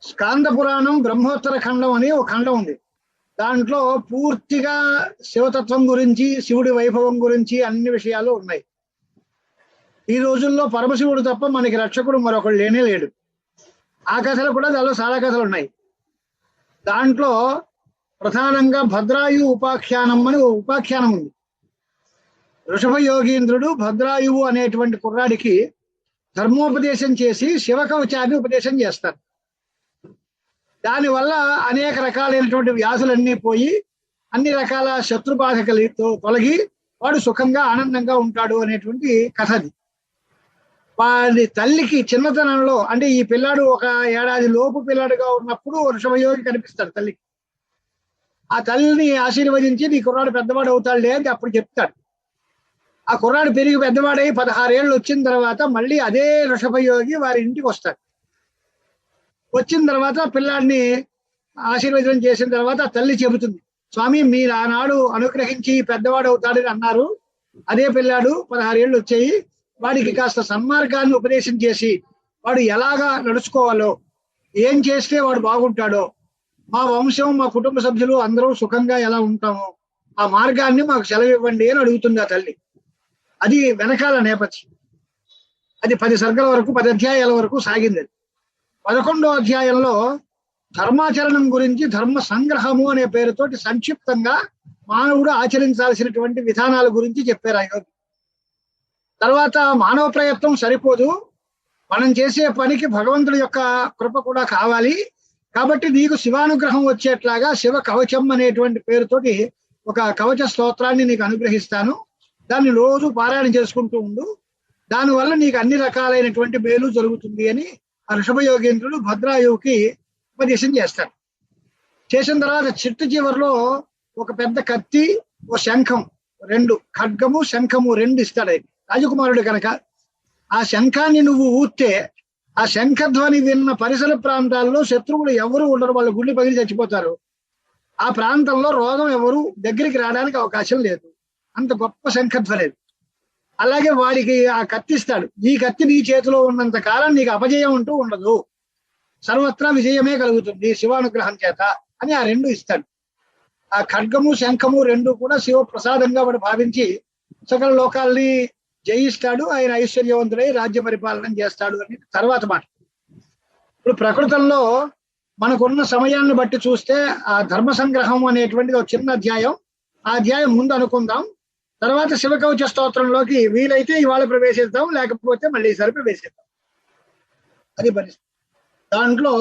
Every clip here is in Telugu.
స్కాంద పురాణం బ్రహ్మోత్తర ఖండం అని ఒక ఖండం ఉంది. దాంట్లో పూర్తిగా శివతత్వం గురించి, శివుడి వైభవం గురించి అన్ని విషయాలు ఉన్నాయి. ఈ రోజుల్లో పరమశివుడు తప్ప మనకి రక్షకుడు మరొకడు లేనే లేడు. ఆ కథలు కూడా దానిలో చాలా కథలు ఉన్నాయి. దాంట్లో ప్రధానంగా భద్రాయు ఉపాఖ్యానం అని ఉపాఖ్యానం ఉంది. వృషభ యోగీంద్రుడు భద్రాయువు అనేటువంటి కుర్రాడికి ధర్మోపదేశం చేసి శివకవచాన్ని ఉపదేశం చేస్తారు. దానివల్ల అనేక రకాలైనటువంటి వ్యాధులన్నీ పోయి అన్ని రకాల శత్రుబాధకలతో తొలగి వాడు సుఖంగా ఆనందంగా ఉంటాడు అనేటువంటి కథ అది. వాడి తల్లికి చిన్నతనంలో, అంటే ఈ పిల్లాడు ఒక ఏడాది లోపు పిల్లాడుగా ఉన్నప్పుడు వృషభయోగి కనిపిస్తాడు తల్లికి. ఆ తల్లిని ఆశీర్వదించి నీ కుర్రాడు పెద్దవాడు అవుతాడులే అని అప్పుడు చెప్తాడు. ఆ కుర్రాడు పెరిగి పెద్దవాడై 16 ఏళ్ళు వచ్చిన తర్వాత మళ్ళీ అదే వృషభయోగి వారి ఇంటికి వస్తాడు. వచ్చిన తర్వాత పిల్లాడిని ఆశీర్వదనం చేసిన తర్వాత ఆ తల్లి చెబుతుంది, స్వామి మీరు ఆనాడు అనుగ్రహించి పెద్దవాడు అవుతాడని అన్నారు, అదే పిల్లాడు 16 ఏళ్ళు వచ్చాయి, వాడికి కాస్త సన్మార్గాన్ని ఉపదేశం చేసి వాడు ఎలాగా నడుచుకోవాలో, ఏం చేస్తే వాడు బాగుంటాడో, మా వంశం మా కుటుంబ సభ్యులు అందరూ సుఖంగా ఎలా ఉంటామో ఆ మార్గాన్ని మాకు సెలవివ్వండి అని అడుగుతుంది ఆ తల్లి. అది వెనకాల నేపథ్యం. అది 10 సర్గల వరకు, 10 అధ్యాయాల వరకు సాగింది. 11వ అధ్యాయంలో ధర్మాచరణం గురించి ధర్మ సంగ్రహము అనే పేరుతోటి సంక్షిప్తంగా మానవుడు ఆచరించాల్సినటువంటి విధానాల గురించి చెప్పారు ఆయన. తర్వాత మానవ ప్రయత్నం సరిపోదు, మనం చేసే పనికి భగవంతుడి యొక్క కృప కూడా కావాలి, కాబట్టి నీకు శివానుగ్రహం వచ్చేట్లాగా శివ కవచం అనేటువంటి పేరుతోటి ఒక కవచ స్తోత్రాన్ని నీకు అనుగ్రహిస్తాను, దాన్ని రోజు పారాయణ చేసుకుంటూ ఉండు, దానివల్ల నీకు అన్ని రకాలైనటువంటి మేలు జరుగుతుంది అని ఆ ఋషభయోగేంద్రుడు భద్రాయువుకి ఉపదేశం చేస్తాడు. చేసిన తర్వాత చివరిలో ఒక పెద్ద కత్తి, ఓ శంఖం, 2 ఖడ్గము శంఖము 2 ఇస్తాడు రాజకుమారుడు కనుక. ఆ శంఖాన్ని నువ్వు ఊస్తే ఆ శంఖధ్వని విన్న పరిసర ప్రాంతాల్లో శత్రువులు ఎవరు ఉండరు, వాళ్ళు గుండె పగిలి చచ్చిపోతారు. ఆ ప్రాంతంలో రోగం ఎవరు దగ్గరికి రావడానికి అవకాశం లేదు, అంత గొప్ప శంఖధ్వని. అలాగే వాడికి ఆ కత్తిస్తాడు, ఈ కత్తి నీ చేతిలో ఉన్నంత కాలం నీకు అపజయం అంటూ ఉండదు, సర్వత్రా విజయమే కలుగుతుంది శివానుగ్రహం చేత అని ఆ 2 ఇస్తాడు. ఆ ఖడ్గము శంఖము 2 కూడా శివ ప్రసాదంగా వాడు భావించి సకల లోకాల్ని జయిస్తాడు, ఆయన ఐశ్వర్యవంతుడై రాజ్య పరిపాలన చేస్తాడు అని తర్వాత మాట. ఇప్పుడు ప్రకృతంలో మనకున్న సమయాన్ని బట్టి చూస్తే ఆ ధర్మ సంగ్రహం అనేటువంటిది ఒక చిన్న అధ్యాయం, ఆ అధ్యాయం ముందు అనుకుందాం, తర్వాత శివకవచ స్తోత్రంలోకి వీలైతే ఇవాళ ప్రవేశిద్దాం, లేకపోతే మళ్ళీ ఈసారి ప్రవేశిద్దాం. అది పరిస్థితి. దాంట్లో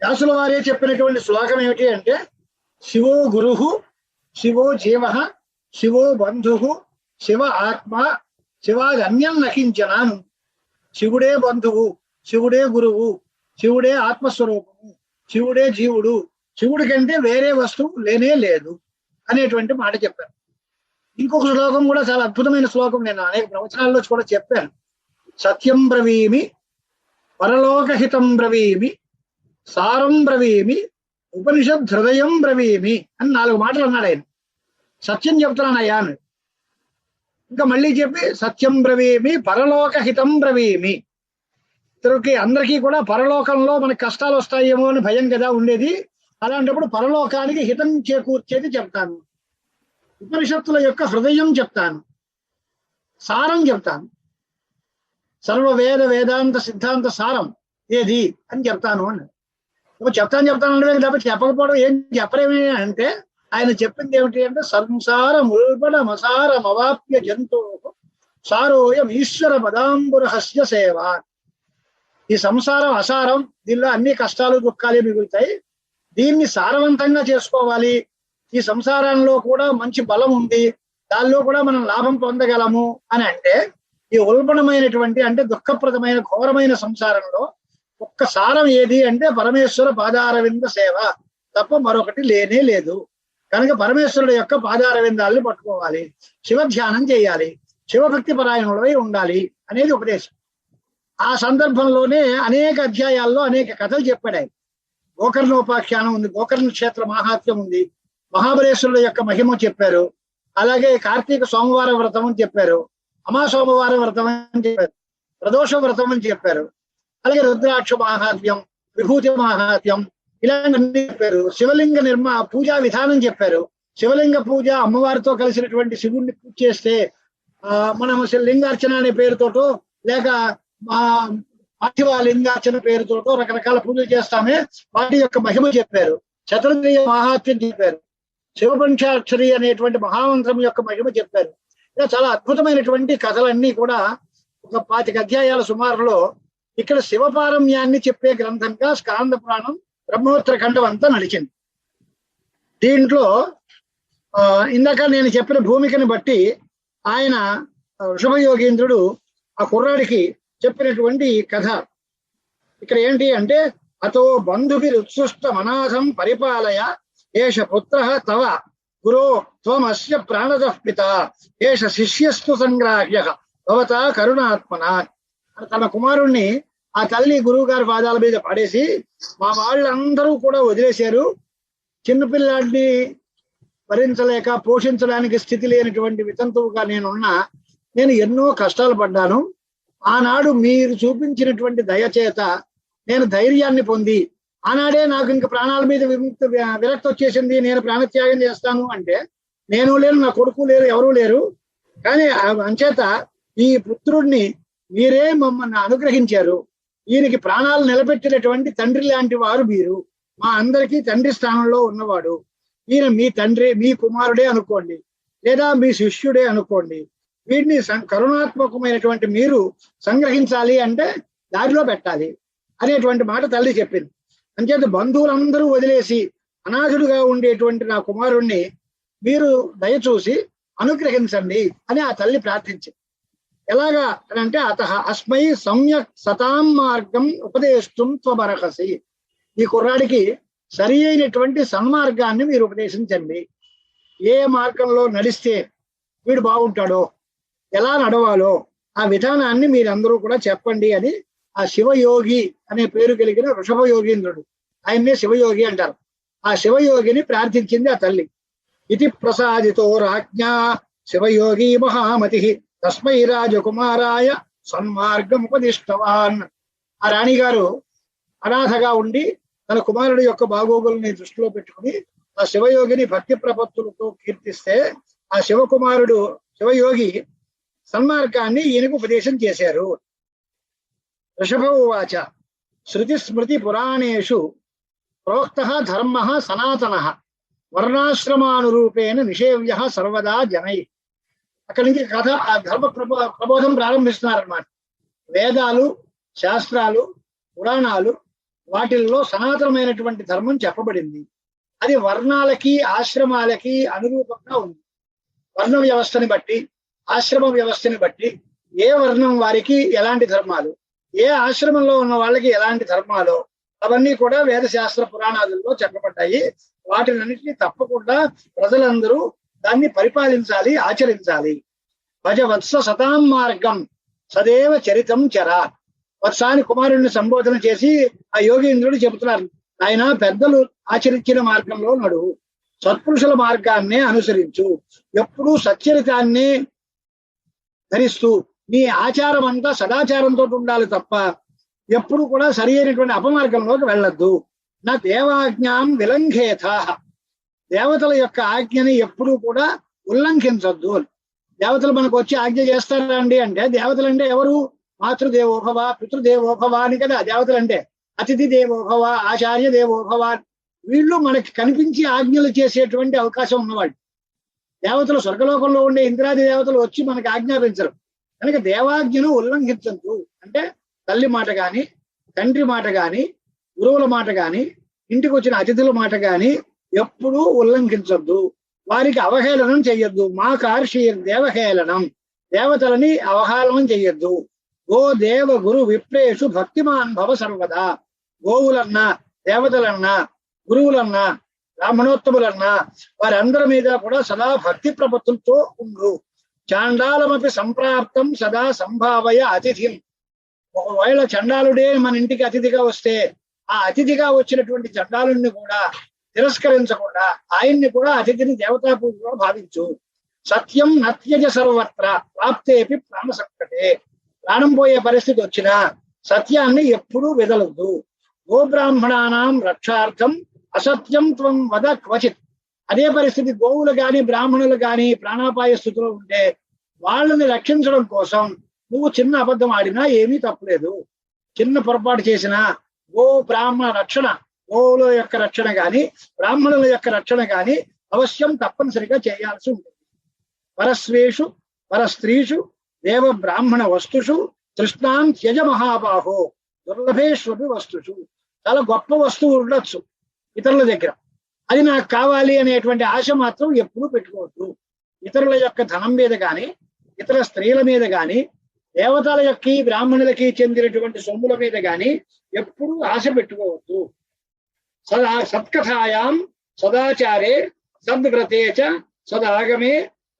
వ్యాసుల వారే చెప్పినటువంటి శ్లోకం ఏమిటి అంటే, శివో గురుః శివో జీవః శివో బంధుః శివ ఆత్మ శివాది అన్యం నకించనాను. శివుడే బంధువు, శివుడే గురువు, శివుడే ఆత్మస్వరూపము, శివుడే జీవుడు, శివుడి కంటే వేరే వస్తువు లేనే లేదు అనేటువంటి మాట చెప్పారు. ఇంకొక శ్లోకం కూడా చాలా అద్భుతమైన శ్లోకం, నేను అనేక ప్రవచనాల్లో కూడా చెప్పాను. సత్యం బ్రవీమి పరలోకహితం బ్రవీమి సారం బ్రవీమి ఉపనిషద్ హృదయం బ్రవీమి అని 4 మాటలు అన్నాడు ఆయన. సత్యం చెప్తున్నానయ్యా అని. ఇంకా మళ్ళీ చెప్పి సత్యం బ్రవీమి పరలోకహితం బ్రవీమి. ఇతరుకి అందరికీ కూడా పరలోకంలో మనకి కష్టాలు వస్తాయేమో అని భయం కదా ఉండేది, అలాంటప్పుడు పరలోకానికి హితం చేకూర్చేది చెప్తాను, ఉపనిషత్తుల యొక్క హృదయం చెప్తాను, సారం చెప్తాను, సర్వ వేద వేదాంత సిద్ధాంత సారం ఏది అని చెప్తాను అని. చెప్తాను అంటే లేకపోతే చెప్పకపోవడం ఏం చెప్పలేమి అంటే, ఆయన చెప్పింది ఏమిటి అంటే, సంసారం ఉల్బణమసారం అవాప్య జంతో సారోయం ఈశ్వర పదాంబురహస్య సేవ. ఈ సంసారం అసారం, దీనిలో అన్ని కష్టాలు దుఃఖాలు మిగులుతాయి, దీన్ని సారవంతంగా చేసుకోవాలి, ఈ సంసారంలో కూడా మంచి బలం ఉంది, దానిలో కూడా మనం లాభం పొందగలము అని అంటే, ఈ ఉల్బణమైనటువంటి అంటే దుఃఖప్రదమైన ఘోరమైన సంసారంలో ఒక్క సారం ఏది అంటే పరమేశ్వర పాదారవింద సేవ తప్ప మరొకటి లేనే లేదు. కనుక పరమేశ్వరుడు యొక్క పాదారవిందాలని పట్టుకోవాలి, శివ ధ్యానం చేయాలి, శివభక్తి పరాయణులై ఉండాలి అనేది ఉపదేశం. ఆ సందర్భంలోనే అనేక అధ్యాయాల్లో అనేక కథలు చెప్పాడు ఆయన. గోకర్ణోపాఖ్యానం ఉంది, గోకర్ణ క్షేత్ర మహాత్మ్యం ఉంది, మహాబలేశ్వరుడు యొక్క మహిమ చెప్పారు, అలాగే కార్తీక సోమవార వ్రతం అని చెప్పారు, అమాసోమవార వ్రతం అని చెప్పారు, ప్రదోష వ్రతం అని చెప్పారు, అలాగే రుద్రాక్ష మహాత్మ్యం, విభూతి మహాత్యం ఇలాంటి చెప్పారు. శివలింగ పూజా విధానం చెప్పారు. శివలింగ పూజ అమ్మవారితో కలిసినటువంటి శివుణ్ణి పూజ చేస్తే మనం లింగార్చన అనే పేరుతోటో లేక పార్థివ లింగార్చన పేరుతోటో రకరకాల పూజలు చేస్తామే, వాటి యొక్క మహిమ చెప్పారు. శతరుద్రీయ మహాత్యం చెప్పారు. శివపంచాక్షరి అనేటువంటి మహామంత్రం యొక్క మహిమ చెప్పారు. ఇలా చాలా అద్భుతమైనటువంటి కథలన్నీ కూడా ఒక 25 అధ్యాయాల సుమారులో ఇక్కడ శివపారమ్యాన్ని చెప్పే గ్రంథంగా స్కాంద పురాణం బ్రహ్మోత్తర ఖండం అంతా నడిచింది. దీంట్లో ఇందాక నేను చెప్పిన భూమికని బట్టి ఆయన వృషభయోగీంద్రుడు ఆ కుర్రాడికి చెప్పినటువంటి కథ ఇక్కడ ఏంటి అంటే, అతో బంధుభిరుత్సృష్ట మనాథం పరిపాలయ ఏష పుత్ర తవ గురో త్వమస్య ప్రాణదః పిత ఏష శిష్యస్తు సంగ్రాహ్య భవత కరుణాత్మన. తన కుమారుణ్ణి ఆ తల్లి గురువు గారి పాదాల మీద పడేసి, మా వాళ్ళందరూ కూడా వదిలేశారు, చిన్నపిల్లాడిని భరించలేక పోషించడానికి స్థితి లేనటువంటి వితంతువుగా నేనున్నా, నేను ఎన్నో కష్టాలు పడ్డాను. ఆనాడు మీరు చూపించినటువంటి దయచేత నేను ధైర్యాన్ని పొంది, ఆనాడే నాకు ఇంక ప్రాణాల మీద విరక్తి వచ్చేసింది, నేను ప్రాణత్యాగం చేస్తాను అంటే, నేను లేరు, నా కొడుకు లేరు, ఎవరూ లేరు. కానీ అంచేత ఈ పుత్రుడిని మీరే మమ్మల్ని అనుగ్రహించారు, ఈయనకి ప్రాణాలు నిలబెట్టినటువంటి తండ్రి లాంటి వారు మీరు, మా అందరికీ తండ్రి స్థానంలో ఉన్నవాడు, ఈయన మీ తండ్రి, మీ కుమారుడే అనుకోండి, లేదా మీ శిష్యుడే అనుకోండి, వీటిని కరుణాత్మకమైనటువంటి మీరు సంగ్రహించాలి అంటే దారిలో పెట్టాలి అనేటువంటి మాట తల్లి చెప్పింది. అంచేత బంధువులందరూ వదిలేసి అనాథుడుగా ఉండేటువంటి నా కుమారుణ్ణి మీరు దయచూసి అనుగ్రహించండి అని ఆ తల్లి ప్రార్థించింది. ఎలాగా అని అంటే, అస్మై సమ్యక్ సతాం మార్గం ఉపదేశం త్వమర్హసి. ఈ కుర్రాడికి సరి అయినటువంటి సన్మార్గాన్ని మీరు ఉపదేశించండి. ఏ మార్గంలో నడిస్తే వీడు బాగుంటాడో, ఎలా నడవాలో ఆ విధానాన్ని మీరందరూ కూడా చెప్పండి అని ఆ శివయోగి అనే పేరు కలిగిన వృషభ యోగీంద్రుడు, ఆయన్నే శివయోగి అంటారు, ఆ శివయోగిని ప్రార్థించింది ఆ తల్లి. ఇది ప్రసాదితో రాజ్ఞా శివయోగి మహామతి తస్మై రాజకుమారాయ సన్మార్గం ఉపదిష్టవాన్. ఆ రాణిగారు అనాథగా ఉండి తన కుమారుడి యొక్క బాగోగుల్ని దృష్టిలో పెట్టుకుని ఆ శివయోగిని భక్తి ప్రపత్తులతో కీర్తిస్తే, ఆ శివకుమారుడు శివయోగి సన్మార్గాన్ని ఈయనకు ఉపదేశం చేశారు. వృషభ ఉవాచ శృతి స్మృతి పురాణేషు ప్రోక్త ధర్మ సనాతన వర్ణాశ్రమానురూపేణ నిషేవ్య సర్వదా జనై. అక్కడి నుంచి కథ ఆ ధర్మ ప్రబోధం ప్రారంభిస్తున్నారన్నమాట. వేదాలు, శాస్త్రాలు, పురాణాలు వాటిల్లో సనాతనమైనటువంటి ధర్మం చెప్పబడింది. అది వర్ణాలకి ఆశ్రమాలకి అనురూపంగా ఉంది. వర్ణ వ్యవస్థని బట్టి, ఆశ్రమ వ్యవస్థని బట్టి ఏ వర్ణం వారికి ఎలాంటి ధర్మాలు, ఏ ఆశ్రమంలో ఉన్న వాళ్ళకి ఎలాంటి ధర్మాలు, అవన్నీ కూడా వేద శాస్త్ర పురాణాలలో చెప్పబడ్డాయి. వాటినన్నింటినీ తప్పకుండా ప్రజలందరూ దాన్ని పరిపాలించాలి, ఆచరించాలి. భజ వత్స సతాం మార్గం సదేవ చరితం చరా. వత్సాని కుమారుడిని సంబోధన చేసి ఆ యోగీంద్రుడు చెబుతున్నారు, ఆయన పెద్దలు ఆచరించిన మార్గంలో నడువు, సత్పురుషుల మార్గాన్నే అనుసరించు, ఎప్పుడూ సచ్చరితాన్ని ధరిస్తూ నీ ఆచారం అంతా సదాచారంతో ఉండాలి తప్ప ఎప్పుడు కూడా సరి అయినటువంటి అపమార్గంలోకి వెళ్ళొద్దు. నా దేవాజ్ఞాం విలంఘేథా, దేవతల యొక్క ఆజ్ఞని ఎప్పుడూ కూడా ఉల్లంఘించొద్దు. దేవతలు మనకు వచ్చి ఆజ్ఞ చేస్తారా అండి అంటే, దేవతలు అంటే ఎవరు? మాతృదేవోభవ, పితృదేవోభవ అని కదా దేవతలు అంటే. అతిథి దేవోభవ, ఆచార్య దేవోభవ, వీళ్ళు మనకి కనిపించి ఆజ్ఞలు చేసేటువంటి అవకాశం ఉన్నవాళ్ళు. దేవతలు స్వర్గలోకంలో ఉండే ఇంద్రాది దేవతలు వచ్చి మనకి ఆజ్ఞాపించరు. కనుక దేవాజ్ఞను ఉల్లంఘించద్దు అంటే తల్లి మాట గాని, తండ్రి మాట గాని, గురువుల మాట గాని, ఇంటికి వచ్చిన అతిథుల మాట గాని ఎప్పుడూ ఉల్లంఘించొద్దు. వారికి అవహేళనం చెయ్యొద్దు. మా కార్షీర్ దేవహేళనం, దేవతలని అవహేళనం చెయ్యొద్దు. గో దేవ గురు విప్రేషు భక్తిమాన్ భవ సర్వదా. గోవులన్నా, దేవతలన్నా, గురువులన్నా, బ్రాహ్మణోత్తములన్నా వారందరి మీద కూడా సదా భక్తి ప్రపత్తులతో ఉండు. చాండాలమపి సంప్రాప్తం సదా సంభావయ అతిథిం. ఒకవేళ చండాలుడే మన ఇంటికి అతిథిగా వస్తే ఆ అతిథిగా వచ్చినటువంటి చండాలుని కూడా తిరస్కరించకుండా ఆయన్ని కూడా అతిథిని దేవతా పూజలో భావించు. సత్యం నత్యజ సర్వత్ర ప్రాప్తేపి ప్రాణ సంకటే. ప్రాణం పోయే పరిస్థితి వచ్చినా సత్యాన్ని ఎప్పుడూ వెదలొద్దు. గోబ్రాహ్మణానాం రక్షార్థం అసత్యం త్వం వద క్వచిత్. అదే పరిస్థితి గోవులు గాని బ్రాహ్మణులు గాని ప్రాణాపాయ స్థితిలో ఉంటే వాళ్ళని రక్షించడం కోసం నువ్వు చిన్న అబద్ధం ఆడినా ఏమీ తప్పులేదు. చిన్న పొరపాటు చేసినా గో బ్రాహ్మణ రక్షణ, గోవుల యొక్క రక్షణ గాని బ్రాహ్మణుల యొక్క రక్షణ గాని అవశ్యం తప్పనిసరిగా చేయాల్సి ఉంటుంది. పరస్వేషు పరస్త్రీషు దేవ బ్రాహ్మణ వస్తుషు తృష్ణాం త్యజ మహాబాహో దుర్లభేష్వపి వస్తుషు. చాలా గొప్ప వస్తువు ఉండొచ్చు ఇతరుల దగ్గర, అది నాకు కావాలి అనేటువంటి ఆశ మాత్రం ఎప్పుడూ పెట్టుకోవద్దు. ఇతరుల యొక్క ధనం మీద గాని ఇతర స్త్రీల మీద గాని దేవతల యొక్క బ్రాహ్మణులకి చెందినటువంటి సొమ్ముల మీద గాని ఎప్పుడూ ఆశ పెట్టుకోవద్దు. సత్కథాయాం సదాచారే సద్వ్రతే చ సదాగమే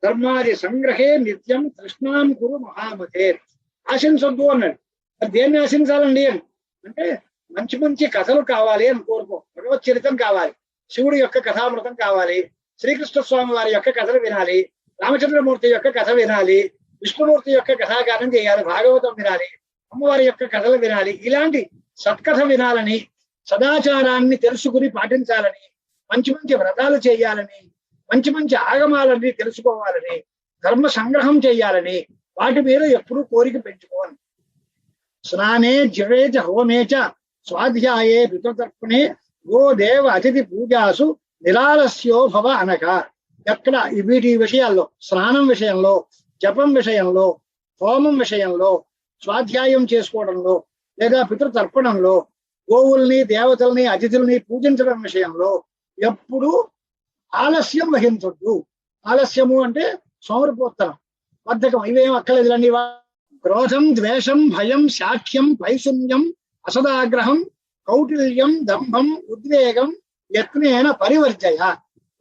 ధర్మాది సంగ్రహే నిత్యం కృష్ణాం కురు మహామతే. ఆశించొద్దు అన్నాడు. మరి దేన్ని ఆశించాలండి అంటే మంచి మంచి కథలు కావాలి అని కోరుకో. భగవత్ చరిత్రం కావాలి, శివుడి యొక్క కథామృతం కావాలి, శ్రీకృష్ణ స్వామి వారి యొక్క కథలు వినాలి, రామచంద్రమూర్తి యొక్క కథ వినాలి, విష్ణుమూర్తి యొక్క కథాగానం చేయాలి, భాగవతం వినాలి, అమ్మవారి యొక్క కథలు వినాలి. ఇలాంటి సత్కథ వినాలని, సదాచారాన్ని తెలుసుకుని పాటించాలని, మంచి మంచి వ్రతాలు చేయాలని, మంచి మంచి ఆగమాలని తెలుసుకోవాలని, ధర్మ సంగ్రహం చేయాలని వాటి మీద ఎప్పుడూ కోరిక పెంచుకోవాలి. స్నానే జివేచ హోమేచ స్వాధ్యాయే పితృతర్పణే గోదేవ అతిథి పూజాసు నిరాలస్యో భవ అనక. ఎక్కడ వీటి విషయాల్లో, స్నానం విషయంలో, జపం విషయంలో, హోమం విషయంలో, స్వాధ్యాయం చేసుకోవడంలో లేదా పితృతర్పణంలో, గోవుల్ని దేవతల్ని అతిథుల్ని పూజించడం విషయంలో ఎప్పుడు ఆలస్యం వహించొద్దు. ఆలస్యము అంటే సోమరిపోత్తనం, బద్ధకం, ఇవేం అక్కర్లేదులండి. క్రోధం, ద్వేషం, భయం, శాఠ్యం, పైశూన్యం, అసదాగ్రహం, కౌటిల్యం, దంభం, ఉద్వేగం యత్నేన పరివర్జయ.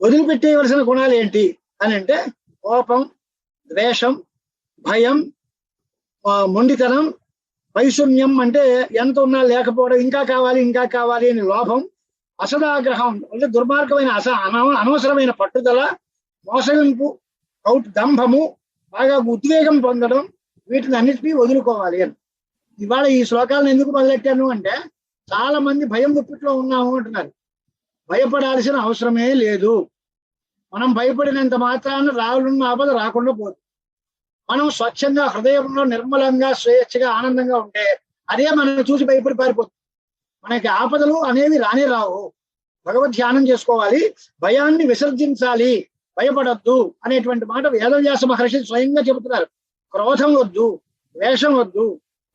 వదిలిపెట్టేయవలసిన గుణాలు ఏంటి అని అంటే కోపం, ద్వేషం, భయం, మొండితనం, పైశూన్యం అంటే ఎంత ఉన్నా లేకపోవడం, ఇంకా కావాలి ఇంకా కావాలి అని లోభం, అసదాగ్రహం అంటే దుర్మార్గమైన అనవసరమైన పట్టుదల, మోసగింపు, దంభము, బాగా ఉద్వేగం పొందడం, వీటిని అన్నిటినీ వదులుకోవాలి అని. ఇవాళ ఈ శ్లోకాలను ఎందుకు మొదలెట్టాను అంటే చాలా మంది భయం గుప్పిట్లో ఉన్నాము అంటున్నారు. భయపడాల్సిన అవసరమే లేదు. మనం భయపడినంత మాత్రాన రాళ్ళున్న ఆపద రాకుండా పోతుంది. మనం స్వచ్ఛంగా హృదయంలో నిర్మలంగా స్వేచ్ఛగా ఆనందంగా ఉంటే అదే మనం చూసి భయపడి పారిపోతుంది. మనకి ఆపదలు అనేవి రానే రావు. భగవద్ ధ్యానం చేసుకోవాలి, భయాన్ని విసర్జించాలి, భయపడొద్దు అనేటువంటి మాట వేదవ్యాస మహర్షి స్వయంగా చెబుతున్నారు. క్రోధం వద్దు, ద్వేషం వద్దు,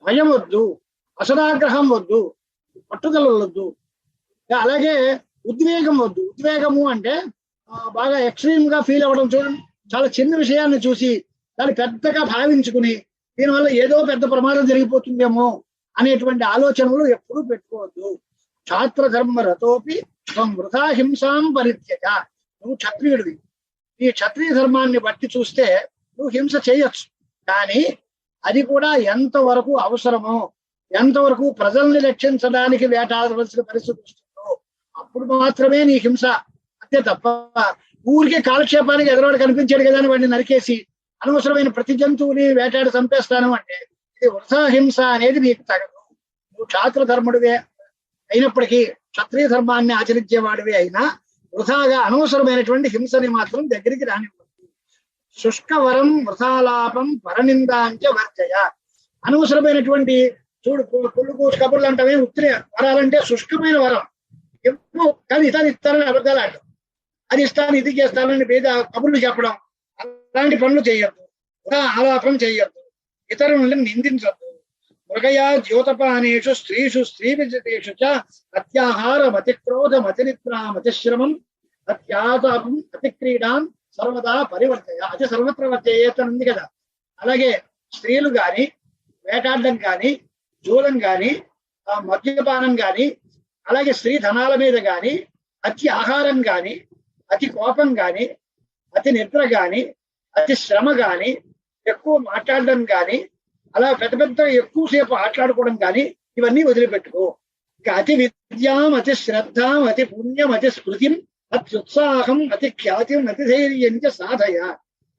భయం వద్దు, అసదాగ్రహం వద్దు, పట్టుదల వద్దు, అలాగే ఉద్వేగం వద్దు. ఉద్వేగము అంటే బాగా ఎక్స్ట్రీమ్ గా ఫీల్ అవ్వడం. చూడండి, చాలా చిన్న విషయాన్ని చూసి దాన్ని పెద్దగా భావించుకుని దీనివల్ల ఏదో పెద్ద ప్రమాదం జరిగిపోతుందేమో అనేటువంటి ఆలోచనలు ఎప్పుడూ పెట్టుకోవద్దు. క్షాత్ర ధర్మ రతోపి వృథా హింసాం పరిత్యజ. నువ్వు క్షత్రియుడివి, ఈ క్షత్రియ ధర్మాన్ని బట్టి చూస్తే నువ్వు హింస చేయొచ్చు, కానీ అది కూడా ఎంతవరకు అవసరమో, ఎంతవరకు ప్రజల్ని రక్షించడానికి వేటాడవలసిన పరిస్థితి వస్తుందో అప్పుడు మాత్రమే నీ హింస. అంతే తప్ప ఊరికే కాలక్షేపానికి ఎదరవాడు కనిపించాడు కదా అని వాడిని నరికేసి అనవసరమైన ప్రతి జంతువుని వేటాడి చంపేస్తాను అంటే ఇది వృథా హింస అనేది నీకు తగదు. నువ్వు క్షాత్ర ధర్ముడివే అయినప్పటికీ, క్షత్రియ ధర్మాన్ని ఆచరించేవాడివే అయినా వృథాగా అనవసరమైనటువంటి హింసని మాత్రం దగ్గరికి రానివ్వదు. శుష్కవరం వృథాలాపం పరనిందాంచ వర్జయ. అనవసరమైనటువంటి చూడు కుళ్ళు కూసు కబుర్లు అంటవే ఉత్తరే వరాలంటే శుష్కమైన వరం. ఎప్పుడు కానీ ఇతను ఇస్తానని అబద్ధాలు ఆడడం, అది ఇస్తాను ఇది చేస్తానని పేద కబుర్లు చెప్పడం, అలాంటి పనులు చేయొద్దు. ఆలాపం చేయొద్దు, ఇతరులను నిందించొద్దు. మృగయా ద్యోతపానేషు స్త్రీషు స్త్రీ విజితేషు చ అత్యాహారం అతిక్రోధం అతినిద్రాం అతిశ్రమం అత్యాతాపం అతిక్రీడాం సర్వదా పరివర్తయ. అతి సర్వత్ర వర్తయేతనుంది కదా. అలాగే స్త్రీలు గాని, వేటాడడం కానీ, జూలం కానీ, మద్యపానం కానీ, అలాగే స్త్రీ ధనాల మీద కానీ, అతి ఆహారం కానీ, అతి కోపం కానీ, అతి నిద్ర కానీ, అతి శ్రమ కానీ, ఎక్కువ మాట్లాడడం కానీ, అలా పెద్ద పెద్ద ఎక్కువసేపు ఆటలాడుకోవడం కానీ ఇవన్నీ వదిలిపెట్టుకో. ఇక అతి విద్యాం, అతి శ్రద్ధాం, అతి పుణ్యం, అతి స్మృతిం, అతి ఉత్సాహం, అతి ఖ్యాతిం, అతి ధైర్యం సాధయ.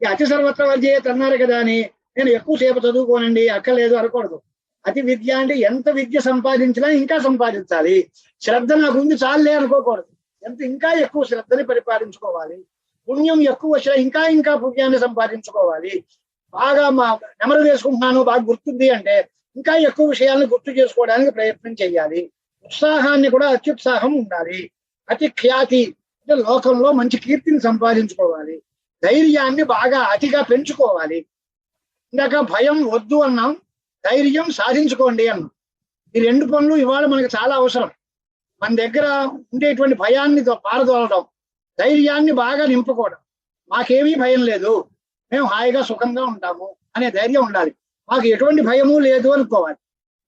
ఈ అతి సర్వత్ర వర్జయేత్ అన్నారు కదా అని నేను ఎక్కువసేపు చదువుకోనండి అక్కర్లేదు అనకూడదు. అతి విద్య అంటే ఎంత విద్య సంపాదించినా ఇంకా సంపాదించాలి. శ్రద్ధ నాకు ఉంది చాలే అనుకోకూడదు. ఇంకా ఎక్కువ శ్రద్ధని పరిపాలించుకోవాలి. పుణ్యం ఎక్కువ వచ్చినా ఇంకా పుణ్యాన్ని సంపాదించుకోవాలి. బాగా నెమరు వేసుకుంటున్నాను, బాగా గుర్తుంది అంటే ఇంకా ఎక్కువ విషయాలను గుర్తు చేసుకోవడానికి ప్రయత్నం చేయాలి. ఉత్సాహాన్ని కూడా అత్యుత్సాహం ఉండాలి. అతి ఖ్యాతి అంటే లోకంలో మంచి కీర్తిని సంపాదించుకోవాలి. ధైర్యాన్ని బాగా అతిగా పెంచుకోవాలి. ఇందాక భయం వద్దు అన్నాం, ధైర్యం సాధించుకోండి అన్నాం. ఈ రెండు పనులు ఇవాళ మనకు చాలా అవసరం. మన దగ్గర ఉండేటువంటి భయాన్ని పారదోలడం, ధైర్యాన్ని బాగా నింపుకోవడం. మాకేమీ భయం లేదు, మేము హాయిగా సుఖంగా ఉంటాము అనే ధైర్యం ఉండాలి. మాకు ఎటువంటి భయము లేదు అనుకోవాలి.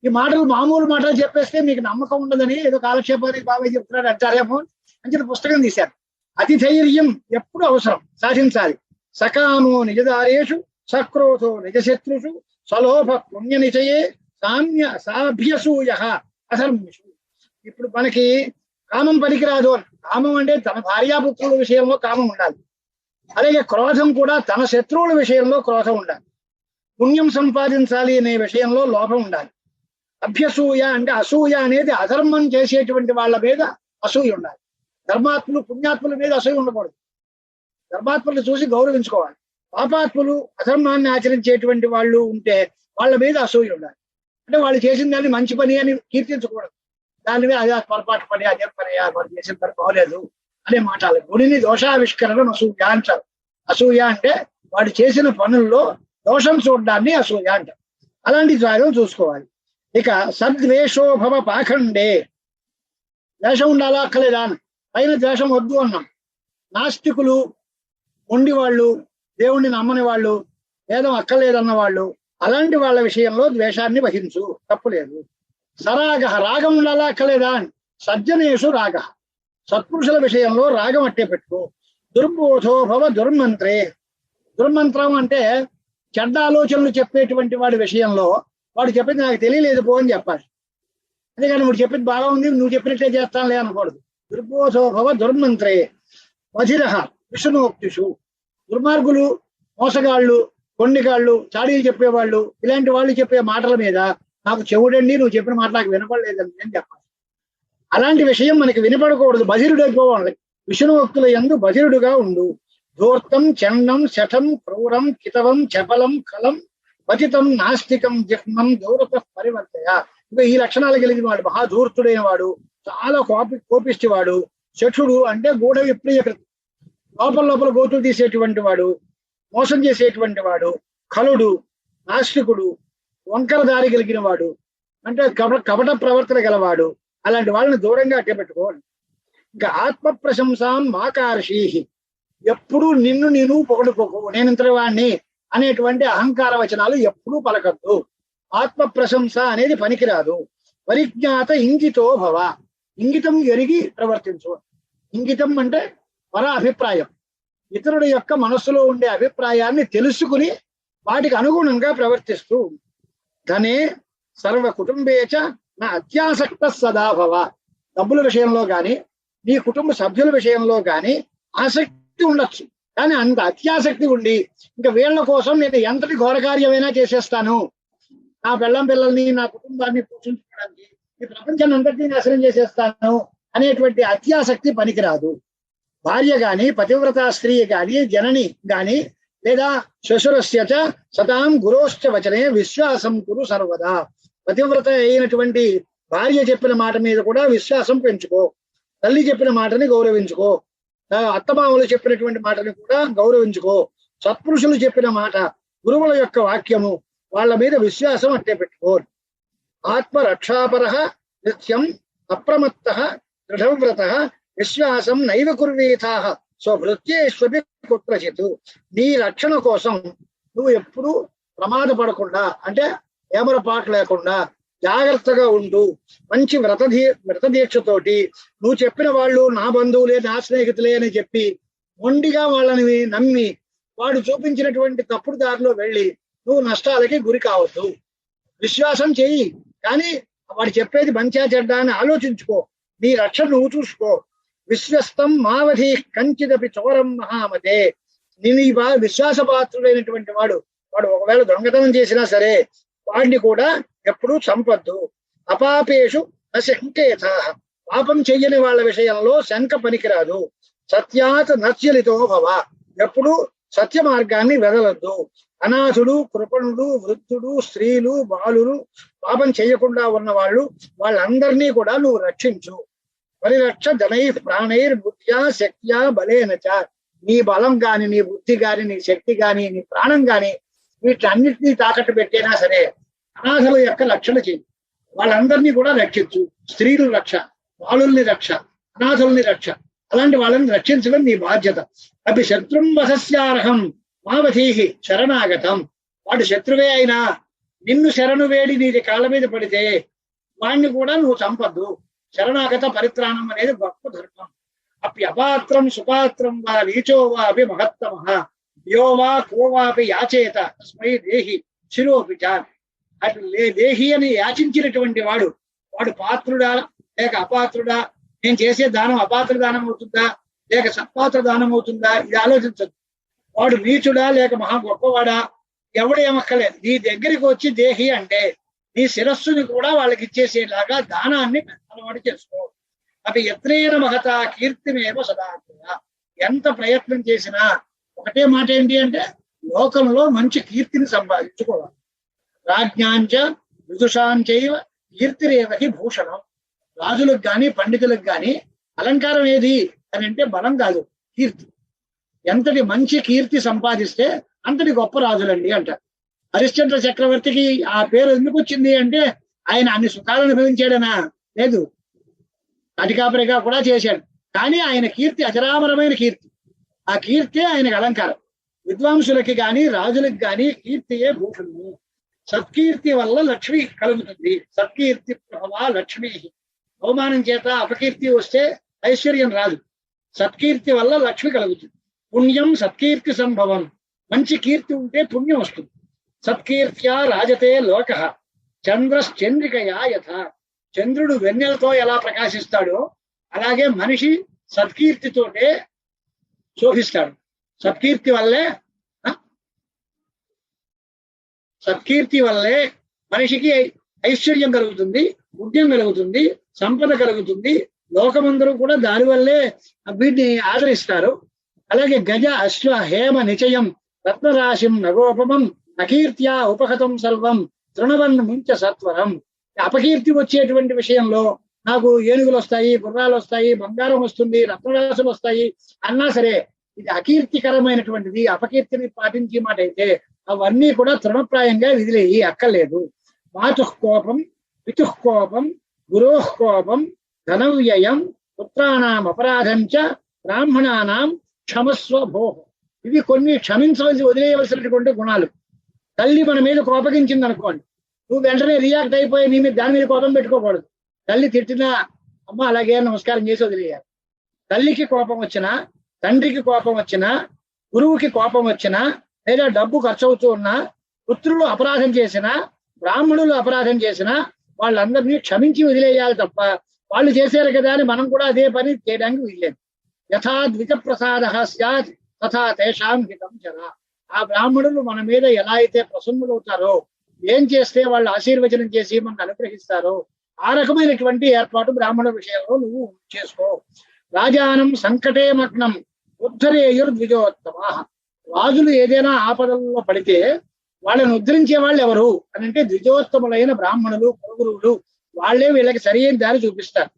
ఈ మాటలు మామూలు మాటలు చెప్పేస్తే మీకు నమ్మకం ఉండదని ఏదో కాలక్షేపానికి బాబాయ్ చెప్తున్నాడు అంటారేమో అని చెప్పి పుస్తకం తీశారు. అతి ధైర్యం ఎప్పుడు అవసరం, సాధించాలి. సకామో నిజదారేషు సక్రోధో నిజశత్రుషు స్వలోభ పుణ్య నిచయే సాభ్యసూయ అధర్మిషు. ఇప్పుడు మనకి కామం పనికిరాదు అని. కామం అంటే తన భార్యాపుత్రుల విషయంలో కామం ఉండాలి. అలాగే క్రోధం కూడా తన శత్రువుల విషయంలో క్రోధం ఉండాలి. పుణ్యం సంపాదించాలి అనే విషయంలో లోభం ఉండాలి. అభ్యసూయ అంటే అసూయ అనేది అధర్మం చేసేటువంటి వాళ్ళ మీద అసూయ ఉండాలి. ధర్మాత్ములు పుణ్యాత్ముల మీద అసూయ ఉండకూడదు. ధర్మాత్ములను చూసి గౌరవించుకోవాలి. పాపాత్ములు అధర్మాన్ని ఆచరించేటువంటి వాళ్ళు ఉంటే వాళ్ళ మీద అసూయ ఉండాలి. అంటే వాళ్ళు చేసిన దాన్ని మంచి పని అని కీర్తించకూడదు. దాని మీద అదే పొరపాటు పని, అదే పని, వాళ్ళు చేసిన పని బాగోలేదు అనే మాటలు. గుడిని దోషావిష్కరణ అసూయ అంటారు. అసూయ అంటే వాడు చేసిన పనుల్లో దోషం చూడడాన్ని అసూయ అంటారు. అలాంటి ద్వేషం చూసుకోవాలి. ఇక సద్వేషోభవ పాఖండే, ద్వేషం ఉండాలా అక్కలేదా అని. పైన ద్వేషం వద్దు అన్నాం. నాస్తికులు, మొండి వాళ్ళు, దేవుణ్ణి నమ్మని వాళ్ళు, వేదం అక్కర్లేదన్న వాళ్ళు, అలాంటి వాళ్ళ విషయంలో ద్వేషాన్ని వహించు, తప్పులేదు. సరాగ, రాగం ఉండాలా అక్కర్లేదా అని. సజ్జనేషు రాగ, సత్పురుషుల విషయంలో రాగం అట్టే పెట్టుకో. దుర్బోధో భవ దుర్మంత్రే, దుర్మంత్రం అంటే చెడ్డ ఆలోచనలు చెప్పేటువంటి వాడి విషయంలో వాడు చెప్పింది నాకు తెలియలేదు పో అని చెప్పాలి. అందుకని నువ్వు చెప్పింది బాగా ఉంది, నువ్వు చెప్పినట్లే చేస్తానులే అనకూడదు. దుర్బోధో భవ దుర్మంత్రే వధిర విష్ణుక్తిషు. దుర్మార్గులు, మోసగాళ్ళు, కొండిగాళ్ళు, చాడీలు చెప్పేవాళ్ళు, ఇలాంటి వాళ్ళు చెప్పే మాటల మీద నాకు చెవుడండి, నువ్వు చెప్పిన మాట నాకు వినపడలేదని నేను చెప్పాలి. అలాంటి విషయం మనకి వినపడకూడదు. బధిరుడు అయిపోవాలి. విష్ణుభక్తుల యందు బధిరుడుగా ఉండు. ధూర్తం చండం శఠం క్రూరం కితవం చపలం కలం పతితం నాస్తికం జిహ్మం దూరత పరివర్తయ. ఇంకా ఈ లక్షణాలు కలిగిన వాడు మహాధూర్తుడైన వాడు, చాలా కోపిష్టివాడు. శఠుడు అంటే గూఢ విప్రియకృతి, లోపల గోతులు తీసేటువంటి వాడు, మోసం చేసేటువంటి వాడు. ఖలుడు, నాస్తికుడు, వంకర దారి కలిగిన వాడు, అంటే కపట ప్రవర్తన గలవాడు. అలాంటి వాళ్ళని దూరంగా అట్టపెట్టుకోవాలి. ఇంకా ఆత్మ ప్రశంసాం మాకార్షీ, ఎప్పుడు నిన్ను పొగడుకోకు, నేను ఇంతటి వాడిని అనేటువంటి అహంకార వచనాలు ఎప్పుడూ పలకద్దు. ఆత్మ ప్రశంస అనేది పనికిరాదు. పరిజ్ఞాత ఇంగితో భవ, ఇంగితం ఎరిగి ప్రవర్తించు. ఇంగితం అంటే పర అభిప్రాయం, ఇతరుడి యొక్క మనస్సులో ఉండే అభిప్రాయాన్ని తెలుసుకుని వాటికి అనుగుణంగా ప్రవర్తిస్తూ. ధనే సర్వ కుటుంబేచ నా అత్యాసక్త సదాభవ. డబ్బుల విషయంలో కానీ నీ కుటుంబ సభ్యుల విషయంలో కానీ ఆసక్తి ఉండొచ్చు, కానీ అంత అత్యాసక్తి ఉండి ఇంకా వీళ్ళ కోసం నేను ఎంతటి ఘోరకార్యమైనా చేసేస్తాను, నా పిల్లల్ని నా కుటుంబాన్ని పోషించుకోవడానికి ఈ ప్రపంచాన్ని అంతటినీ నాశనం చేసేస్తాను అనేటువంటి అత్యాసక్తి పనికిరాదు. భార్య గాని, పతివ్రత స్త్రీ గాని, జనని గాని, లేదా శ్వశురస్యచ సతాం గురోశ్చ వచనే విశ్వాసం కురు సర్వదా. పతివ్రత అయినటువంటి భార్య చెప్పిన మాట మీద కూడా విశ్వాసం పెంచుకో. తల్లి చెప్పిన మాటని గౌరవించుకో. అత్తమామలు చెప్పినటువంటి మాటని కూడా గౌరవించుకో. సత్పురుషులు చెప్పిన మాట, గురువుల యొక్క వాక్యము, వాళ్ళ మీద విశ్వాసం అట్టే పెట్టుకో. ఆత్మరక్షాపర నిత్యం అప్రమత్త దృఢవ్రత విశ్వాసం నైవ కుర్వీతా స్వభృత్యేష్వపి కుత్రచిత్. నీ రక్షణ కోసం నువ్వు ఎప్పుడు ప్రమాదపడకుండా, అంటే ఏమరపాటు లేకుండా జాగ్రత్తగా ఉంటూ మంచి వ్రతదీక్షతోటి నువ్వు చెప్పిన వాళ్ళు నా బంధువులే, నా స్నేహితులే అని చెప్పి మొండిగా వాళ్ళని నమ్మి వాడు చూపించినటువంటి తప్పుడు దారిలో వెళ్ళి నువ్వు నష్టాలకి గురి కావద్దు. విశ్వాసం చెయ్యి, కానీ వాడు చెప్పేది మంచా చెడ్డ అని ఆలోచించుకో. నీ రక్షణ నువ్వు చూసుకో. విశ్వస్తం మావధి కంచిదపి చోరం మహామతే. నేను ఈ విశ్వాసపాత్రుడైనటువంటి వాడు ఒకవేళ దొంగతనం చేసినా సరే, వాడిని కూడా ఎప్పుడూ చంపద్దు. అపాపేషు అశంకేత, పాపం చెయ్యని వాళ్ళ విషయంలో శంక పనికిరాదు. సత్యాత్ నశ్యలితో భవ, ఎప్పుడు సత్య మార్గాన్ని వెదలద్దు. అనాథుడు, కృపణుడు, వృద్ధుడు, స్త్రీలు, బాలురు, పాపం చేయకుండా ఉన్న వాళ్ళు, వాళ్ళందరినీ కూడా నువ్వు రక్షించు. పరిరక్ష జనైర్ ప్రాణైర్ బుద్ధ్యా శక్త్యా బలేనచ, నీ బలం గాని, నీ బుద్ధి గాని, నీ శక్తి గాని, నీ ప్రాణం గాని, వీటన్నిటినీ తాకట్టు పెట్టైనా సరే అనాథుల యొక్క రక్షణ చెయ్యి. వాళ్ళందరినీ కూడా రక్షించు. స్త్రీలు రక్ష, బాలుల్ని రక్ష, అనాథుల్ని రక్ష, అలాంటి వాళ్ళని రక్షించడం నీ బాధ్యత. అవి శత్రుం వసస్యార్హం మావధీహి శరణాగతం, వాడు శత్రువే అయినా నిన్ను శరణు వేడి నీ కాళ్ళ మీద పడితే వాణ్ణి కూడా నువ్వు చంపద్దు. శరణాగత పరిత్రాణం అనేది గొప్ప ధర్మం. అప్యపాత్రం సుపాత్రం వా నీచో వా అపి మహత్తమ యో వా కో వాపి యాచేత తస్మై దేహి శిరోపి చ. అటు దేహి అని యాచించినటువంటి వాడు, వాడు పాత్రుడా లేక అపాత్రుడా, నేను చేసే దానం అపాత్ర దానం అవుతుందా లేక సత్పాత్ర దానం అవుతుందా, ఇది ఆలోచించదు. వాడు నీచుడా లేక మహా గొప్పవాడా ఎవడేమక్కలేదు. నీ దగ్గరికి వచ్చి దేహి అంటే నీ శిరస్సుని కూడా వాళ్ళకి ఇచ్చేసేలాగా దానాన్ని అలవాటు చేసుకో. అవి యత్నేన మహత కీర్తిమేవ సదాగ్రయ, ఎంత ప్రయత్నం చేసినా ఒకటే మాట ఏంటి అంటే లోకంలో మంచి కీర్తిని సంపాదించుకోవాలి. రాజ్ఞాంచ విదుషాంచైవ కీర్తిరేవహి భూషణం. రాజులకు గాని పండితులకు గాని అలంకారం ఏది అని అంటే బలం కాదు, కీర్తి. ఎంతటి మంచి కీర్తి సంపాదిస్తే అంతటి గొప్ప రాజులండి అంటారు. హరిశ్చంద్ర చక్రవర్తికి ఆ పేరు ఎందుకు వచ్చింది అంటే ఆయన అన్ని సుఖాలను అనుభవించాడనా? లేదు, అధికాపరిగా కూడా చేశాడు. కానీ ఆయన కీర్తి అజరామరమైన కీర్తి. ఆ కీర్తి ఆయనకు అలంకారం. విద్వాంసులకి గాని రాజులకు గాని కీర్తియే భూషణము. సత్కీర్తి వల్ల లక్ష్మి కలుగుతుంది. సత్కీర్తి ప్రభావ లక్ష్మి. అవమానం చేత అపకీర్తి వస్తే ఐశ్వర్యం రాదు. సత్కీర్తి వల్ల లక్ష్మి కలుగుతుంది. పుణ్యం సత్కీర్తి సంభవం. మంచి కీర్తి ఉంటే పుణ్యం వస్తుంది. సత్కీర్త్యా రాజతే లోక చంద్రశ్చంద్రికయా యథ. చంద్రుడు వెన్నెలతో ఎలా ప్రకాశిస్తాడో అలాగే మనిషి సత్కీర్తితోటే శోభిస్తాడు. సత్కీర్తి వల్లే మనిషికి ఐశ్వర్యం కలుగుతుంది, పుణ్యం కలుగుతుంది, సంపద కలుగుతుంది. లోకమందరూ కూడా దానివల్లే వీటిని ఆదరిస్తారు. అలాగే గజ అశ్వ హేమ నిచయం రత్నరాశిం నగోపమం అకీర్త్యా ఉపహతం సర్వం తృణవన్ ముంచ సత్వరం. అపకీర్తి వచ్చేటువంటి విషయంలో నాకు ఏనుగులు వస్తాయి, గుర్రాలు వస్తాయి, బంగారం వస్తుంది, రత్నరాశులు వస్తాయి అన్నా సరే ఇది అకీర్తికరమైనటువంటిది. అపకీర్తిని పాటించే మాట అయితే అవన్నీ కూడా తృణప్రాయంగా విదిలేయి, అక్కర్లేదు. మాతుఃకోపం, పితుఃకోపం, గురోఃకోపం, ధనవ్యయం, పుత్రానాం అపరాధం చ బ్రాహ్మణానాం క్షమస్వ భోః. ఇవి కొన్ని క్షమించవలసి వదిలేయవలసినటువంటి గుణాలు. తల్లి మన మీద కోపగించింది అనుకోండి, నువ్వు వెంటనే రియాక్ట్ అయిపోయి నీ మీద దాని మీద కోపం పెట్టుకోకూడదు. తల్లి తిట్టినా అమ్మ అలాగే నమస్కారం చేసి వదిలేయాలి. తల్లికి కోపం వచ్చినా, తండ్రికి కోపం వచ్చినా, గురువుకి కోపం వచ్చినా, లేదా డబ్బు ఖర్చు అవుతూ ఉన్నా, పుత్రులు అపరాధం చేసినా, బ్రాహ్మణులు అపరాధం చేసినా వాళ్ళందరినీ క్షమించి వదిలేయాలి తప్ప వాళ్ళు చేశారు కదా అని మనం కూడా అదే పని చేయడానికి వీల్లేదు. యథా ద్విజ ప్రసాద స్యాత్ తథా తేషాం హితం జరా. ఆ బ్రాహ్మణులు మన మీద ఎలా అయితే ప్రసన్నులవుతారో, ఏం చేస్తే వాళ్ళు ఆశీర్వచనం చేసి మనకు అనుగ్రహిస్తారో ఆ రకమైనటువంటి ఏర్పాటు బ్రాహ్మణ విషయంలో నువ్వు చేసుకో. రాజానం సంకటే మగ్నం ఉద్ధరేయుర్ద్విజోత్తమ. రాజులు ఏదైనా ఆపదల్లో పడితే వాళ్ళని ఉద్ధరించే వాళ్ళు ఎవరు అని అంటే ద్విజోత్తములైన బ్రాహ్మణులు, కులగురువులు. వాళ్లే వీళ్ళకి సరైన దారి చూపిస్తారు.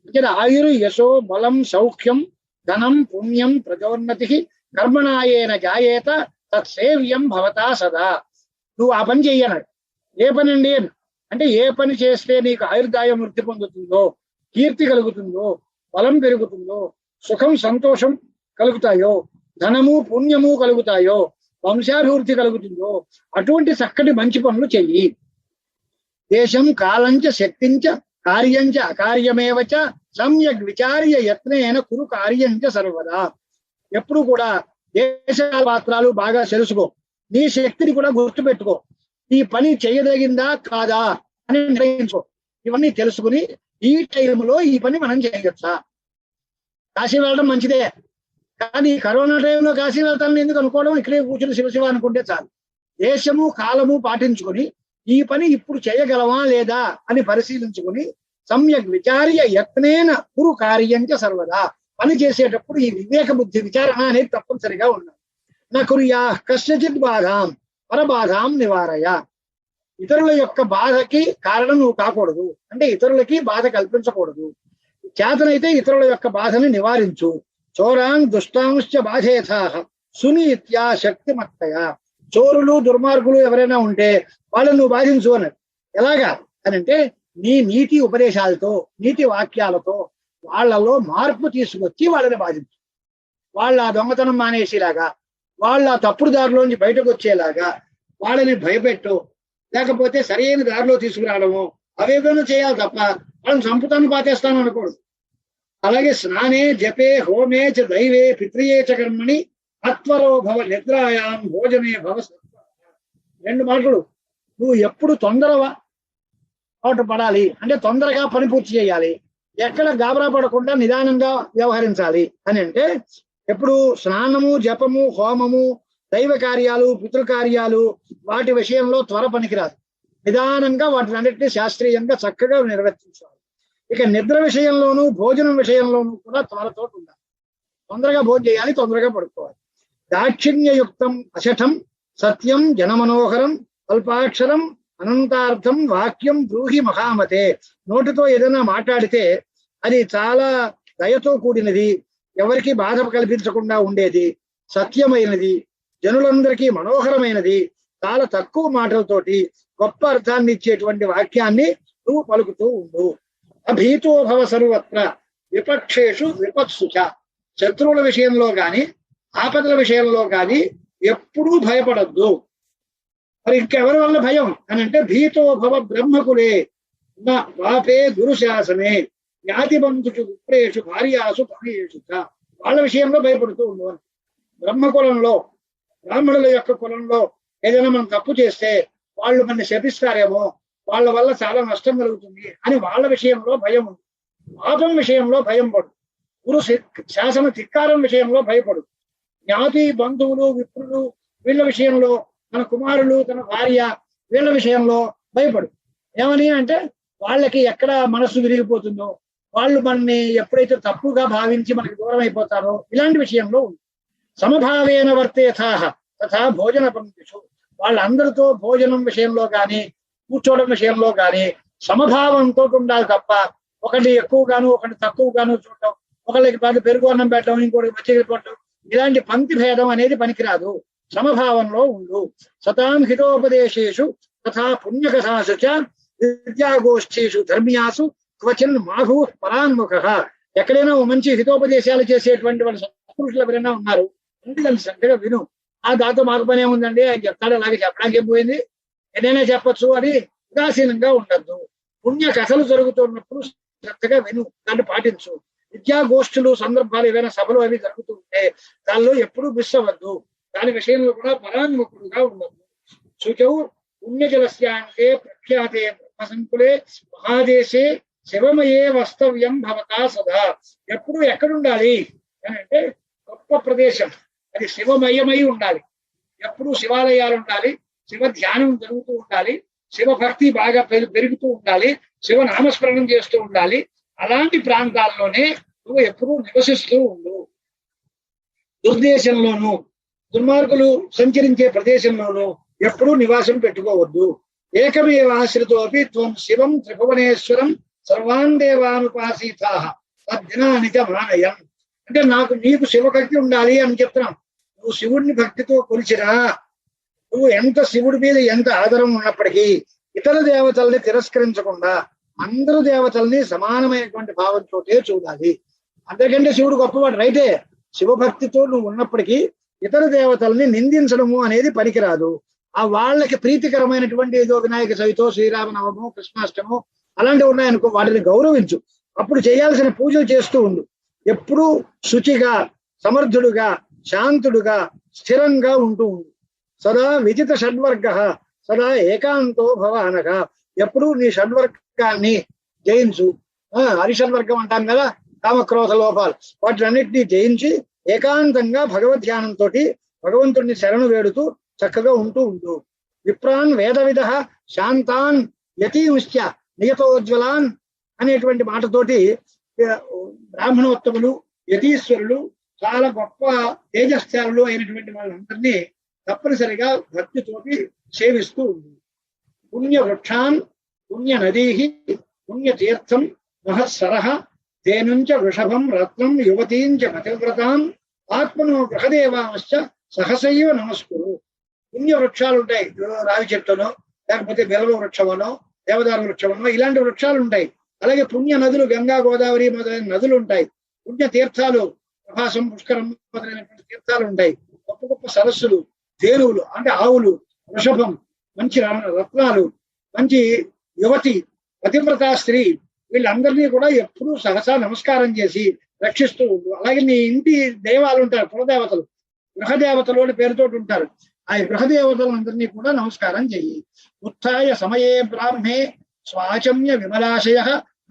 అంటే ఆయురు యశో బలం సౌఖ్యం ధనం పుణ్యం ప్రజోన్నతి కర్మణాయేన జాయేత తత్సేవ్యం భవతా సదా. నువ్వు ఆ పని చెయ్యనాడు. ఏ పని అండి అంటే ఏ పని చేస్తే నీకు ఆయుర్దాయం వృద్ధి పొందుతుందో, కీర్తి కలుగుతుందో, బలం పెరుగుతుందో, సుఖం సంతోషం కలుగుతాయో, ధనము పుణ్యము కలుగుతాయో, వంశాభివృద్ధి కలుగుతుందో అటువంటి చక్కటి మంచి పనులు చెయ్యి. దేశం కాలంచ శక్తించ కార్యంచ అకార్యమేవచ సమ్యక్ విచార్య యత్నేన కురు కార్యంచ సర్వదా. ఎప్పుడు కూడా దేశాల పాత్రాలు బాగా తెలుసుకో. నీ శక్తిని కూడా గుర్తుపెట్టుకో. ఈ పని చేయదగిందా కాదా అని నిర్ణయించుకో. ఇవన్నీ తెలుసుకుని ఈ టైంలో ఈ పని మనం చేయొచ్చా. కాశీ వెళ్ళడం మంచిదే, కానీ కరోనా టైంలో కాశీ వెళ్తానని ఎందుకు అనుకోవడం? ఇక్కడే కూర్చుని శివశివ అనుకుంటే చాలు. దేశము కాలము పాటించుకొని ఈ పని ఇప్పుడు చేయగలవా లేదా అని పరిశీలించుకుని సమ్యక్ విచార్య యత్నేన కురు కార్యంచ సర్వదా. పని చేసేటప్పుడు ఈ వివేక బుద్ధి విచారణ అనేది తప్పనిసరిగా ఉండాలి. నా కుర్యా కస్యచిత్ బాధాం పరబాధాం నివారయ. ఇతరుల యొక్క బాధకి కారణం నువ్వు కాకూడదు, అంటే ఇతరులకి బాధ కల్పించకూడదు. చేతనైతే ఇతరుల యొక్క బాధని నివారించు. చోరాన్ దుష్టాంశ్చ బాధేథాః సునీత్యా శక్తిమత్తయ. చోరులు దుర్మార్గులు ఎవరైనా ఉంటే వాళ్ళని నువ్వు బాధించు అన్నది. ఎలాగా అని అంటే నీ నీతి ఉపదేశాలతో, నీతి వాక్యాలతో వాళ్ళలో మార్పు తీసుకొచ్చి వాళ్ళని బాధించు. వాళ్ళ దొంగతనం మానేసేలాగా, వాళ్ళ తప్పుడు దారిలోంచి బయటకు వచ్చేలాగా వాళ్ళని భయపెట్టు, లేకపోతే సరైన దారిలో తీసుకురావడము అవేదైనా చేయాలి తప్ప వాళ్ళని చంపుతాను పాతేస్తాను అనకూడదు. అలాగే స్నానే జపే హోమే చ దైవే పిత్రియే చ కర్మణి అత్వరో భవ నిద్రాయాం భోజనే భవ. రెండు మాటలు. నువ్వు ఎప్పుడు పడాలి అంటే తొందరగా పని పూర్తి చేయాలి, ఎక్కడ గాబరా పడకుండా నిదానంగా వ్యవహరించాలి అని అంటే ఎప్పుడు స్నానము జపము హోమము దైవ కార్యాలు పితృకార్యాలు వాటి విషయంలో త్వర పనికిరాదు. నిదానంగా వాటిని అన్నిటినీ శాస్త్రీయంగా చక్కగా నిర్వర్తించాలి. ఇక నిద్ర విషయంలోనూ భోజనం విషయంలోనూ కూడా త్వరతో ఉండాలి. తొందరగా భోజనం చేయాలి, తొందరగా పడుకోవాలి. దాక్షిణ్యయుక్తం అశఠం సత్యం జనమనోహరం అల్పాక్షరం అనంతార్థం వాక్యం బ్రూహి మహామతే. నోటితో ఏదైనా మాట్లాడితే అది చాలా దయతో కూడినది, ఎవరికి బాధ కల్పించకుండా ఉండేది, సత్యమైనది, జనులందరికీ మనోహరమైనది, చాలా తక్కువ మాటలతోటి గొప్ప అర్థాన్ని ఇచ్చేటువంటి వాక్యాన్ని నువ్వు పలుకుతూ ఉండు. అభీతో భవ సర్వత్ర విపక్షేషు విపత్సుచ. శత్రువుల విషయంలో గాని ఆపదల విషయంలో గాని ఎప్పుడూ భయపడద్దు. మరి ఇంకెవరి వల్ల భయం అని అంటే భీతో భవ బ్రహ్మకులే నా వాపే గురుశాసనే జ్ఞాతిబంధుషు విప్రేషు భార్యాసు పనేషు. వాళ్ళ విషయంలో భయపడుతూ ఉండు. బ్రహ్మకులంలో బ్రాహ్మణుల యొక్క కులంలో ఏదైనా మనం తప్పు చేస్తే వాళ్ళు మన శపిస్తారేమో, వాళ్ళ వల్ల చాలా నష్టం కలుగుతుంది అని వాళ్ళ విషయంలో భయం ఉంది. పాపం విషయంలో భయం పడు. గురు శాసన ధిక్కారం విషయంలో భయపడు. జ్ఞాతి బంధువులు విప్రులు వీళ్ళ విషయంలో, తన కుమారులు తన భార్య వీళ్ళ విషయంలో భయపడు. ఏమని అంటే వాళ్ళకి ఎక్కడ మనస్సు విరిగిపోతుందో, వాళ్ళు మనని ఎప్పుడైతే తప్పుగా భావించి మనకి దూరం అయిపోతారో ఇలాంటి విషయంలో ఉంది. సమభావేన వర్తేథాః తథా భోజన పంక్తిషు. వాళ్ళందరితో భోజనం విషయంలో కానీ కూర్చోవడం విషయంలో కానీ సమభావంతో ఉండాలి తప్ప ఒకటి ఎక్కువగాను ఒకటి తక్కువగాను చూడటం, ఒకళ్ళకి పెరుగు అన్నం పెట్టడం, ఇంకోటికి మజ్జిగ పెట్టడం, ఇలాంటి పంక్తి భేదం అనేది పనికిరాదు. సమభావంలో ఉండు. సతాం హితోపదేశేషు తథా పుణ్యకథాసు చ విద్యాగోష్ఠీషు ధర్మ్యాసు క్వచిన్ మాభూ పరాన్ముఖః. ఎక్కడైనా మంచి హితోపదేశాలు చేసేటువంటి వాళ్ళ సత్పురుషులు ఎవరైనా ఉన్నారు, ఎందుకంటే శ్రద్ధగా విను. దాంతో మాకు పని ఏముందండి, ఆయన చెప్తాడు అలాగే చెప్పడానికి ఏం పోయింది, ఏదైనా చెప్పచ్చు అని ఉదాసీనంగా ఉండద్దు. పుణ్య కథలు జరుగుతున్నప్పుడు శ్రద్ధగా విను, దాన్ని పాటించు. విద్యాగోష్ఠులు సందర్భాలు ఏవైనా సభలు అవి జరుగుతుంటే దానిలో ఎప్పుడూ మిస్ అవ్వద్దు. దాని విషయంలో కూడా పరాన్ముఖుడుగా ఉండద్దు. శుచౌ పుణ్యజలస్యాంతే ప్రఖ్యాతే బ్రహ్మసంకులే మహాదేశే శివమయే వస్తవ్యం భవతా సదా. ఎప్పుడు ఎక్కడుండాలి అని అంటే గొప్ప ప్రదేశం, అది శివమయమై ఉండాలి. ఎప్పుడు శివాలయాలు ఉండాలి, శివ ధ్యానం జరుగుతూ ఉండాలి, శివభక్తి బాగా పెరుగుతూ ఉండాలి, శివ నామస్మరణం చేస్తూ ఉండాలి. అలాంటి ప్రాంతాల్లోనే నువ్వు ఎప్పుడూ నివసిస్తూ ఉండు. దుర్దేశంలోనూ దుర్మార్గులు సంచరించే ప్రదేశంలోనూ ఎప్పుడూ నివాసం పెట్టుకోవద్దు. ఏకమేవ ఆశ్రితోపి త్వం శివం త్రిభువనేశ్వరం సర్వాన్ దేవానుపాసీతాః తద్దినాని చ మానయం. అంటే నీకు శివభక్తి ఉండాలి అని చెప్తున్నాం. నువ్వు శివుడిని భక్తితో కొలిచిరా, నువ్వు ఎంత శివుడి మీద ఎంత ఆదరం ఉన్నప్పటికీ ఇతర దేవతల్ని తిరస్కరించకుండా అందరు దేవతల్ని సమానమైనటువంటి భావంతో చూడాలి. అంతకంటే శివుడు గొప్పవాడు రైతే, శివభక్తితో నువ్వు ఉన్నప్పటికీ ఇతర దేవతల్ని నిందించడము అనేది పనికిరాదు. ఆ వాళ్ళకి ప్రీతికరమైనటువంటి ఏదో వినాయక చవితో శ్రీరామనవమో కృష్ణాష్టమో అలాంటివి ఉన్నాయనుకో, వాటిని గౌరవించు. అప్పుడు చేయాల్సిన పూజలు చేస్తూ ఉండు. ఎప్పుడూ శుచిగా సమర్థుడుగా శాంతుడుగా స్థిరంగా ఉంటూ ఉండు. సదా విజిత షడ్వర్గ సదా ఏకాంతో భవ అనగా ఎప్పుడూ నీ షడ్వర్గాన్ని జయించు. హరిషడ్వర్గం అంటాం కదా, కామక్రోధ లోపాలు, వాటినన్నిటినీ జయించి ఏకాంతంగా భగవద్ ధ్యానంతో భగవంతుడిని శరణు వేడుతూ చక్కగా ఉంటూ ఉండు. విప్రాన్ వేదవిధ శాంతాన్ యతీంశ్చ నియతోజ్వలాన్ అనేటువంటి మాటతోటి బ్రాహ్మణోత్తములు యతీశ్వరులు చాలా గొప్ప తేజస్థానులు అయినటువంటి వాళ్ళందరినీ తప్పనిసరిగా భక్తితోటి సేవిస్తూ ఉంది. పుణ్య వృక్షాన్ పుణ్య నదీ పుణ్యతీర్థం మహస్సర తేనుంచ వృషభం రత్నం యువతీంచ పతివ్రతాం ఆత్మను గృహదేవాంశ్చ సహసైవ నమస్కురు. పుణ్య వృక్షాలు ఉంటాయి, రావి చెట్టునో లేకపోతే బెలవ వృక్షమనో దేవదారు వృక్షమనో ఇలాంటి వృక్షాలు ఉంటాయి. అలాగే పుణ్య నదులు గంగా గోదావరి మొదలైన నదులు ఉంటాయి. పుణ్య తీర్థాలు ప్రభాసం పుష్కరం మొదలైనటువంటి తీర్థాలు ఉంటాయి. గొప్ప గొప్ప సరస్సులు, తేనువులు అంటే ఆవులు, వృషభం, మంచి రత్నాలు, మంచి యువతి, పతివ్రత స్త్రీ, వీళ్ళందరినీ కూడా ఎప్పుడూ సహసా నమస్కారం చేసి రక్షిస్తూ ఉండు. అలాగే నీ ఇంటి దైవాలు ఉంటారు, కులదేవతలు, గృహదేవతలు అని పేరుతోటి ఉంటారు. ఆ గృహదేవతలందరినీ కూడా నమస్కారం చెయ్యి. ఉత్థాయ సమయే బ్రాహ్మే స్వాచమ్య విమలాశయ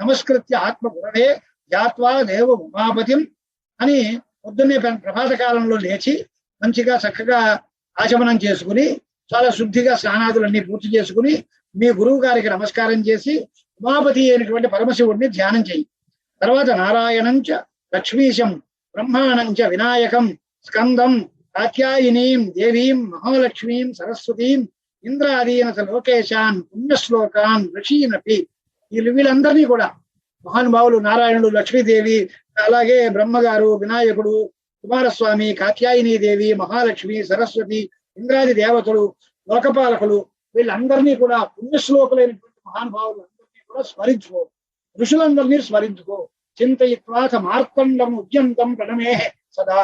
నమస్కృత్య ఆత్మగురవే జాత్వా దేవ ఉమాపతిం అని పొద్దున్నే ప్రభాత కాలంలో లేచి మంచిగా చక్కగా ఆచమనం చేసుకుని చాలా శుద్ధిగా స్నానాదులన్నీ పూర్తి చేసుకుని మీ గురువు గారికి నమస్కారం చేసి ఉమాపతి అయినటువంటి పరమశివుడిని ధ్యానం చెయ్యి. తర్వాత నారాయణంచ లక్ష్మీశం బ్రహ్మాణంచ వినాయకం స్కందం కాత్యాయినీం దేవీం మహాలక్ష్మీం సరస్వతీం ఇంద్రాదీనత లోకేశాన్ పుణ్యశ్లోకాన్ ఋషీనపి వీళ్ళందరినీ కూడా మహానుభావులు నారాయణుడు, లక్ష్మీదేవి, అలాగే బ్రహ్మగారు, వినాయకుడు, కుమారస్వామి, కాత్యాయిని దేవి, మహాలక్ష్మి, సరస్వతి, ఇంద్రాది దేవతలు, లోకపాలకులు వీళ్ళందరినీ కూడా పుణ్యశ్లోకులైనటువంటి మహానుభావులందరినీ కూడా స్మరించుకో. ఋషులందరినీ స్మరించుకో. చింతయిత్వాథ మార్తండం ఉద్యంతం ప్రణమే సదా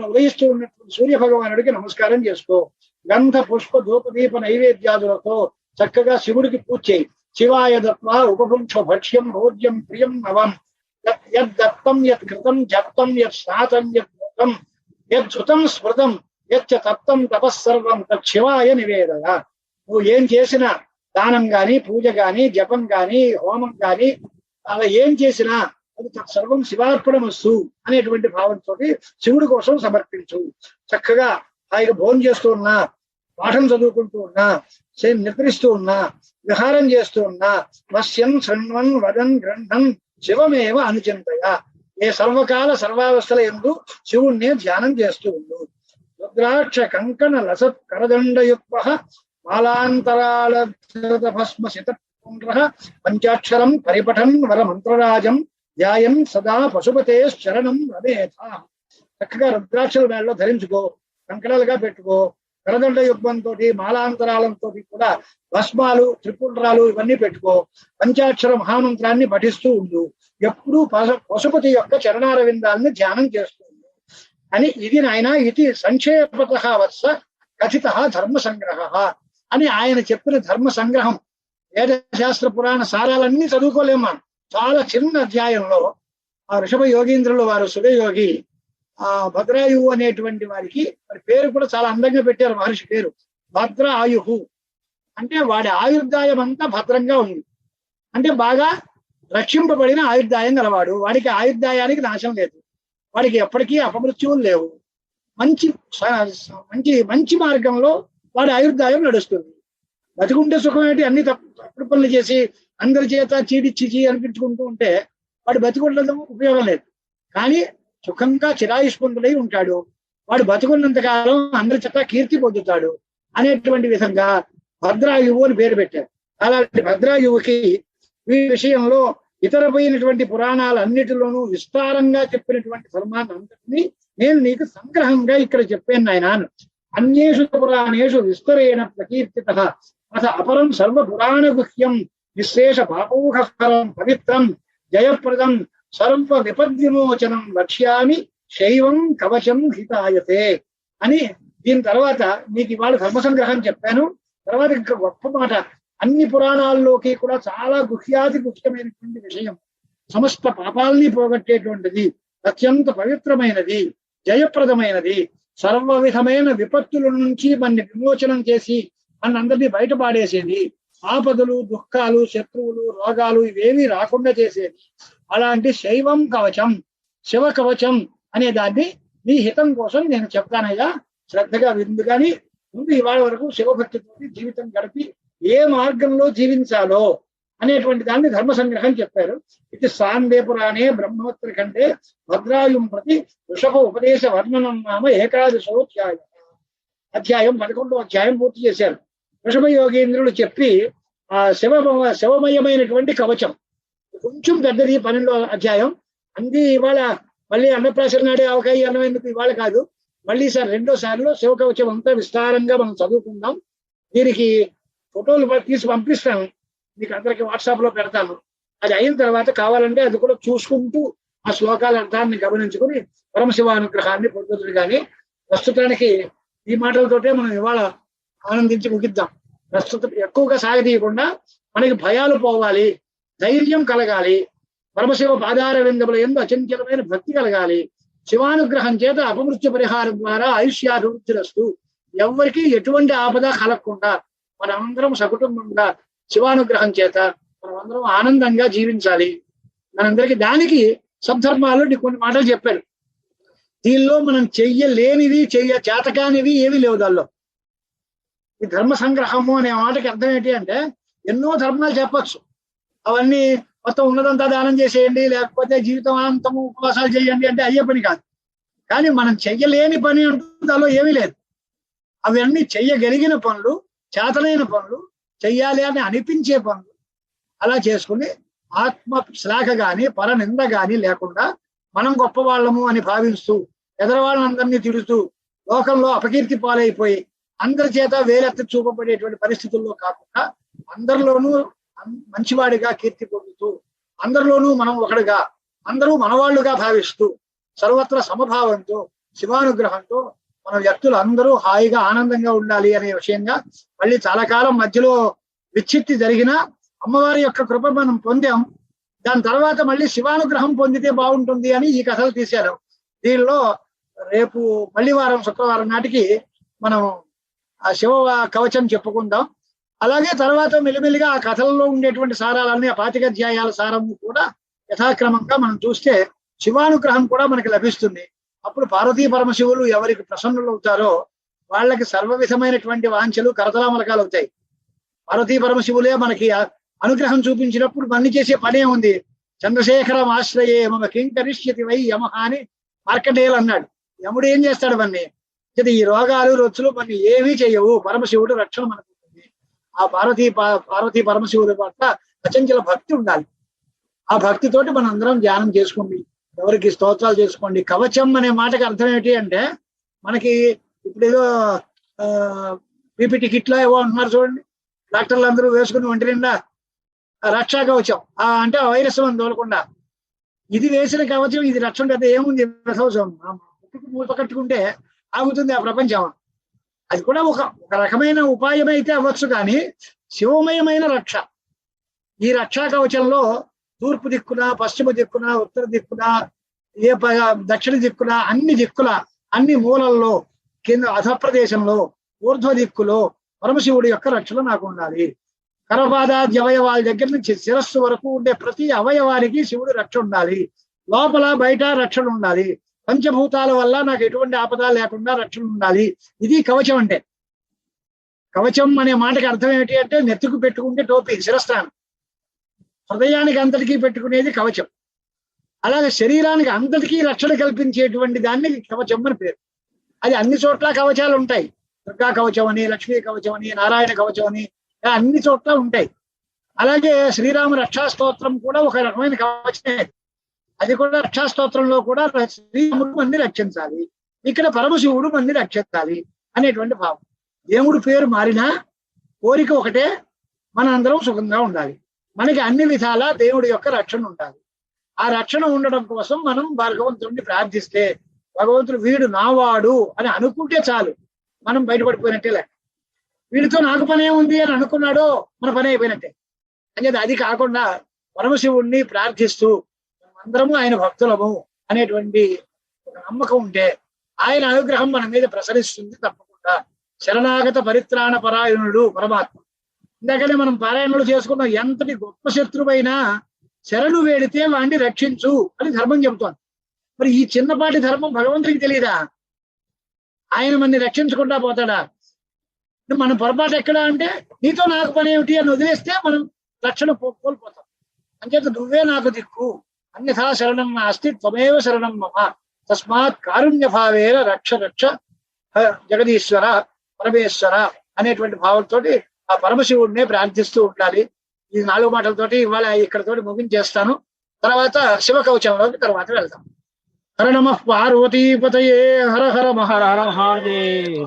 ఉదయిస్తూ ఉన్నటువంటి సూర్య భగవానుడికి నమస్కారం చేసుకో. గంధ పుష్ప ధూపదీప నైవేద్యాదులతో చక్కగా శివుడికి పూజ చేయి. శివాయ దత్వా ఉపభుంక్ష భక్ష్యం భోజ్యం ప్రియం నవం యద్దత్తం యత్ కృతం జప్తం యత్ స్నాతం యత్ భూతం యద్ధుతం స్మృతం యచ్చ తప్తం తపస్సర్వం తత్ శివాయ నివేదయ. నువ్వు ఏం చేసినా దానం గాని, పూజ గాని, జపం గాని, హోమం గాని అలా ఏం చేసినా అది తత్సర్వం శివార్పణమస్సు అనేటువంటి భావంతో శివుడి కోసం సమర్పించు. చక్కగా హాయిగా భోజనం చేస్తూ ఉన్నా, పాఠం చదువుకుంటూ ఉన్నా, నిద్రిస్తూ ఉన్నా, విహారం చేస్తూ ఉన్నా వశ్యన్ శృణ్వన్ వదన్ గ్రంథం శివమేవ అనుచింతయ. ఏ సర్వకాల సర్వావస్థల యందు శివుణ్ణి ధ్యానం చేస్తూ ఉండు. రుద్రాక్ష కంకణ లసత్ కరదండయుక్త మాలాంతరాళ భస్మ శితపుండ్ర పంచాక్షరం పరిపఠన్ వర మంత్రరాజం ధ్యాయం సదా పశుపతే శరణం రమేథ. చక్కగా రుద్రాక్షల మేడలో ధరించుకో, కంకణాలుగా పెట్టుకో. కరదండ యుగ్మంతో మాలాంతరాలంతో కూడా భస్మాలు, త్రిపుండ్రాలు ఇవన్నీ పెట్టుకో. పంచాక్షర మహామంత్రాన్ని పఠిస్తూ ఉండు. ఎప్పుడూ పశుపతి యొక్క చరణారవిందాలని ధ్యానం చేస్తూ ఉండు అని. ఇది నాయన ఇది సంక్షేపత వత్స కథిత ధర్మ సంగ్రహ అని ఆయన చెప్పిన ధర్మ సంగ్రహం. వేదశాస్త్ర పురాణ సారాలన్నీ చదువుకోలేమా. చాలా చిన్న అధ్యాయంలో ఆ ఋషభ యోగీంద్రులు వారు సుఖయోగి ఆ భద్రాయువు అనేటువంటి వారికి వారి పేరు కూడా చాలా అందంగా పెట్టారు. మహర్షి పేరు భద్ర ఆయుహు అంటే వాడి ఆయుర్దాయం అంతా భద్రంగా ఉంది. అంటే బాగా రక్షింపబడిన ఆయుర్దాయం గలవాడు. వాడికి ఆయుర్దాయానికి నాశం లేదు. వాడికి ఎప్పటికీ అపమృత్యువులు లేవు. మంచి మంచి మంచి మార్గంలో వాడి ఆయుర్దాయం నడుస్తుంది. బతికుంటే సుఖం ఏంటి? అన్ని తప్పుడు పనులు చేసి అందరి చేత చీడిచ్చి అనిపించుకుంటూ ఉంటే వాడు బతికుండడం ఉపయోగం లేదు. కానీ సుఖంగా చిరాయుష్పంతులై ఉంటాడు. వాడు బతుకున్నంత కాలం అందరి చేత కీర్తి పొందుతాడు అనేటువంటి విధంగా భద్రాయువు అని పేరు పెట్టారు. అలాంటి భద్రాయువుకి ఈ విషయంలో ఇతరపోయినటువంటి పురాణాలన్నిటిలోనూ విస్తారంగా చెప్పినటువంటి ధర్మాన్ని అంతటినీ నేను నీకు సంగ్రహంగా ఇక్కడ చెప్పాను నాయన. అన్యేషు పురాణేషు విస్తరేణ ప్రకీర్తిత అథ అపరం సర్వ పురాణ గుహ్యం నిశేష పాపౌహరం పవిత్రం జయప్రదం సర్వ విపద్విమోచనం లక్ష్యామి శైవం కవచం హితాయతే అని. దీని తర్వాత మీకు ఇవాళ ధర్మ సంగ్రహం చెప్పాను. తర్వాత ఇంకా గొప్ప మాట, అన్ని పురాణాల్లోకి కూడా చాలా గుహ్యాతి గుహ్యమైనటువంటి విషయం, సమస్త పాపాలని పోగొట్టేటువంటిది, అత్యంత పవిత్రమైనది, జయప్రదమైనది, సర్వ విధమైన విపత్తుల నుంచి మన విమోచనం చేసి మనందరినీ బయటపాడేసేది, ఆపదలు, దుఃఖాలు, శత్రువులు, రోగాలు ఇవేమీ రాకుండా చేసేది. అలాంటి శైవం కవచం, శివ కవచం అనే దాన్ని నీ హితం కోసం నేను చెప్తానయ్యా, శ్రద్ధగా విందు. కానీ ముందు ఇవాళ వరకు శివభక్తితో జీవితం గడిపి ఏ మార్గంలో జీవించాలో అనేటువంటి దాన్ని ధర్మ సంగ్రహం చెప్పారు. ఇది సాందే పురాణే బ్రహ్మోత్తర కంటే భద్రాయుం ప్రతి వృషభ ఉపదేశ వర్ణనం నామ ఏకాదశోధ్యాయం. అధ్యాయం 11వ అధ్యాయం పూర్తి చేశారు. వృషభ యోగేంద్రుడు చెప్పి ఆ శివమయమైనటువంటి కవచం కొంచెం పెద్దది 12వ అధ్యాయం. అంది ఇవాళ మళ్ళీ అన్నప్రాసన నాడే అవకాశం అన్నమేందుకు ఇవాళ కాదు, మళ్ళీ రెండోసారిలో శివ కవచం అంతా విస్తారంగా మనం చదువుకుందాం. దీనికి ఫోటోలు తీసి పంపిస్తాను, మీకు అందరికి వాట్సాప్ లో పెడతాను. అది అయిన తర్వాత కావాలంటే అది కూడా చూసుకుంటూ ఆ శ్లోకాల అర్థాన్ని గమనించుకుని పరమశివానుగ్రహాన్ని పొందుతుంది. కానీ ప్రస్తుతానికి ఈ మాటలతోటే మనం ఇవాళ ఆనందించి ముగిద్దాం. ప్రస్తుతం ఎక్కువగా సాగదీయకుండా మనకి భయాలు పోవాలి, ధైర్యం కలగాలి, పరమశివ పాదార విందముల యందు అచంచలమైన భక్తి కలగాలి. శివానుగ్రహం చేత అపమృత్యు పరిహారం ద్వారా ఆయుష్యాభివృద్ధిరస్తు. ఎవరికి ఎటువంటి ఆపద కలగకుండా మనందరం సకుటుంబంగా శివానుగ్రహం చేత మనమందరం ఆనందంగా జీవించాలి. మనందరికి దానికి సద్ధర్మాలు కొన్ని మాటలు చెప్పారు. దీనిలో మనం చెయ్యలేనివి చేతకానివి ఏవి లేవు. దానిలో ఈ ధర్మ సంగ్రహము అనే మాటకి అర్థం ఏంటి అంటే ఎన్నో ధర్మాలు చెప్పచ్చు. అవన్నీ మొత్తం ఉన్నదంతా దానం చేసేయండి, లేకపోతే జీవితం అంతము ఉపవాసాలు చేయండి అంటే అయ్యే పని కాదు. కానీ మనం చెయ్యలేని పని అంటూ దానిలో ఏమీ లేదు. అవన్నీ చెయ్యగలిగిన పనులు, చేతనైన పనులు, చెయ్యాలి అని అనిపించే పనులు అలా చేసుకుని ఆత్మ శ్లాఘ గాని పరనింద గాని లేకుండా మనం గొప్పవాళ్ళము అని భావిస్తూ ఎదరవాళ్ళందరినీ తిడుతూ లోకంలో అపకీర్తి పాలైపోయి అందరి చేత వేలెత్తి చూపబడేటువంటి పరిస్థితుల్లో కాకుండా అందరిలోనూ మంచివాడిగా కీర్తి పొందుతూ అందరిలోనూ మనం ఒకడుగా అందరూ మనవాళ్లుగా భావిస్తూ సర్వత్ర సమభావంతో శివానుగ్రహంతో మన వ్యక్తులు అందరూ హాయిగా ఆనందంగా ఉండాలి అనే విషయంగా మళ్ళీ చాలా కాలం మధ్యలో విచ్ఛిత్తి జరిగిన అమ్మవారి యొక్క కృప మనం పొందాం. దాని తర్వాత మళ్ళీ శివానుగ్రహం పొందితే బాగుంటుంది అని ఈ కథలు తీశారు. దీనిలో రేపు మళ్ళీ శుక్రవారం నాటికి మనం ఆ శివ కవచం చెప్పుకుందాం. అలాగే తర్వాత మెల్లిమెల్లిగా ఆ కథల్లో ఉండేటువంటి సారాలన్నీ ఆ 25 అధ్యాయాల సారం కూడా యథాక్రమంగా మనం చూస్తే శివానుగ్రహం కూడా మనకి లభిస్తుంది. అప్పుడు పార్వతీ పరమశివులు ఎవరికి ప్రసన్నులు అవుతారో వాళ్ళకి సర్వ విధమైనటువంటి వాంఛలు కరతలామలకాలు అవుతాయి. పార్వతీ పరమశివులే మనకి అనుగ్రహం చూపించినప్పుడు మన్ని చేసే పనే ఉంది. చంద్రశేఖరం ఆశ్రయే మమ కింకరిష్యతి వై యమహ అని మార్కండేయులు అన్నాడు. యముడు ఏం చేస్తాడు మన్ని? ఈ రోగాలు రొచ్చులు మన ఏమీ చేయవు, పరమశివుడు రక్షణ మనకు ఉంటుంది. ఆ పార్వతీ పరమశివుడి పట్ల అచంచల భక్తి ఉండాలి. ఆ భక్తితోటి మనం అందరం ధ్యానం చేసుకోండి, ఎవరికి స్తోత్రాలు చేసుకోండి. కవచం అనే మాటకి అర్థం ఏంటి అంటే మనకి ఇప్పుడు ఏదో పీపీటీ కిట్లో ఏవో అంటున్నారు చూడండి, డాక్టర్లు అందరూ వేసుకుని ఒంటి నిండా రక్షా కవచం అంటే వైరస్ మనం తోలకుండా. ఇది వేసిన కవచం, ఇది రక్షణ కదా ఏముంది, మూత కట్టుకుంటే ఆగుతుంది ఆ ప్రపంచం. అది కూడా ఒక రకమైన ఉపాయం అయితే అవ్వచ్చు, కానీ శివమయమైన రక్ష. ఈ రక్షా కవచంలో తూర్పు దిక్కున, పశ్చిమ దిక్కున, ఉత్తర దిక్కున, దక్షిణ దిక్కున, అన్ని దిక్కుల, అన్ని మూలల్లో, కింద అధప్రదేశంలో, ఊర్ధ్వ దిక్కులో పరమశివుడి యొక్క రక్షణ నాకు ఉండాలి. కరపాదాది అవయవాల దగ్గర నుంచి శిరస్సు వరకు ఉండే ప్రతి అవయవానికి శివుడు రక్షణ ఉండాలి. లోపల బయట రక్షణ ఉండాలి. పంచభూతాల వల్ల నాకు ఎటువంటి ఆపద లేకుండా రక్షణ ఉండాలి. ఇది కవచం అంటే. కవచం అనే మాటకి అర్థం ఏమిటి అంటే నెత్తుకు పెట్టుకుంటే టోపీ, శిరస్థానం. హృదయానికి అంతటికీ పెట్టుకునేది కవచం. అలాగే శరీరానికి అంతటికీ రక్షణ కల్పించేటువంటి దాన్ని కవచం అని పేరు. అది అన్ని చోట్ల కవచాలు ఉంటాయి. దుర్గా కవచం అని, లక్ష్మీ కవచం అని, నారాయణ కవచం అని అన్ని చోట్ల ఉంటాయి. అలాగే శ్రీరామ రక్షాస్తోత్రం కూడా ఒక రకమైన కవచమే. అది కూడా రక్షాస్తోత్రంలో కూడా శ్రీరాముడు మన్ని రక్షించాలి, ఇక్కడ పరమశివుడు మన్ని రక్షించాలి అనేటువంటి భావం. దేవుడు పేరు మారినా కోరిక ఒకటే, మన అందరం సుఖంగా ఉండాలి. మనకి అన్ని విధాలా దేవుడి యొక్క రక్షణ ఉండాలి. ఆ రక్షణ ఉండడం కోసం మనం భగవంతుడిని ప్రార్థిస్తే, భగవంతుడు వీడు నావాడు అని అనుకుంటే చాలు, మనం బయటపడిపోయినట్టే లెక్క. వీడితో నాకు పనే ఉంది అని అనుకున్నాడో మన పని అయిపోయినట్టే. అంటే అది కాకుండా పరమశివుణ్ణి ప్రార్థిస్తూ అందరము ఆయన భక్తులము అనేటువంటి ఒక నమ్మకం ఉంటే ఆయన అనుగ్రహం మన మీద ప్రసరిస్తుంది తప్పకుండా. శరణాగత పరిత్రాణ పరాయణుడు పరమాత్మ. ఇందాకనే మనం పారాయణలు చేసుకున్న ఎంతటి గొప్ప శత్రువైనా శరణు వేడితే వాడిని రక్షించు అని ధర్మం చెబుతోంది. మరి ఈ చిన్నపాటి ధర్మం భగవంతుడికి తెలియదా? ఆయన మనని రక్షించకుండా పోతాడా? మన పొరపాటు ఎక్కడ అంటే నీతో నాకు పని ఏమిటి అని వదిలేస్తే మనం రక్షణ కోల్పోతాం. అంచేత నువ్వే నాకు దిక్కు, అన్యథా శరణం నాస్తి త్వమేవ శరణం మమ, తస్మాత్ కారుణ్య భావేన రక్ష రక్ష జగదీశ్వర పరమేశ్వర అనేటువంటి భావంతో ఆ పరమశివుడినే ప్రార్థిస్తూ ఉండాలి. ఈ 4 మాటలతోటి ఇవాళ ఇక్కడతోటి ముగించేస్తాను. తర్వాత శివకవచంలోకి తర్వాత వెళ్తాం. హర నమః పార్వతీపతయే, హర హర మహాదేవ.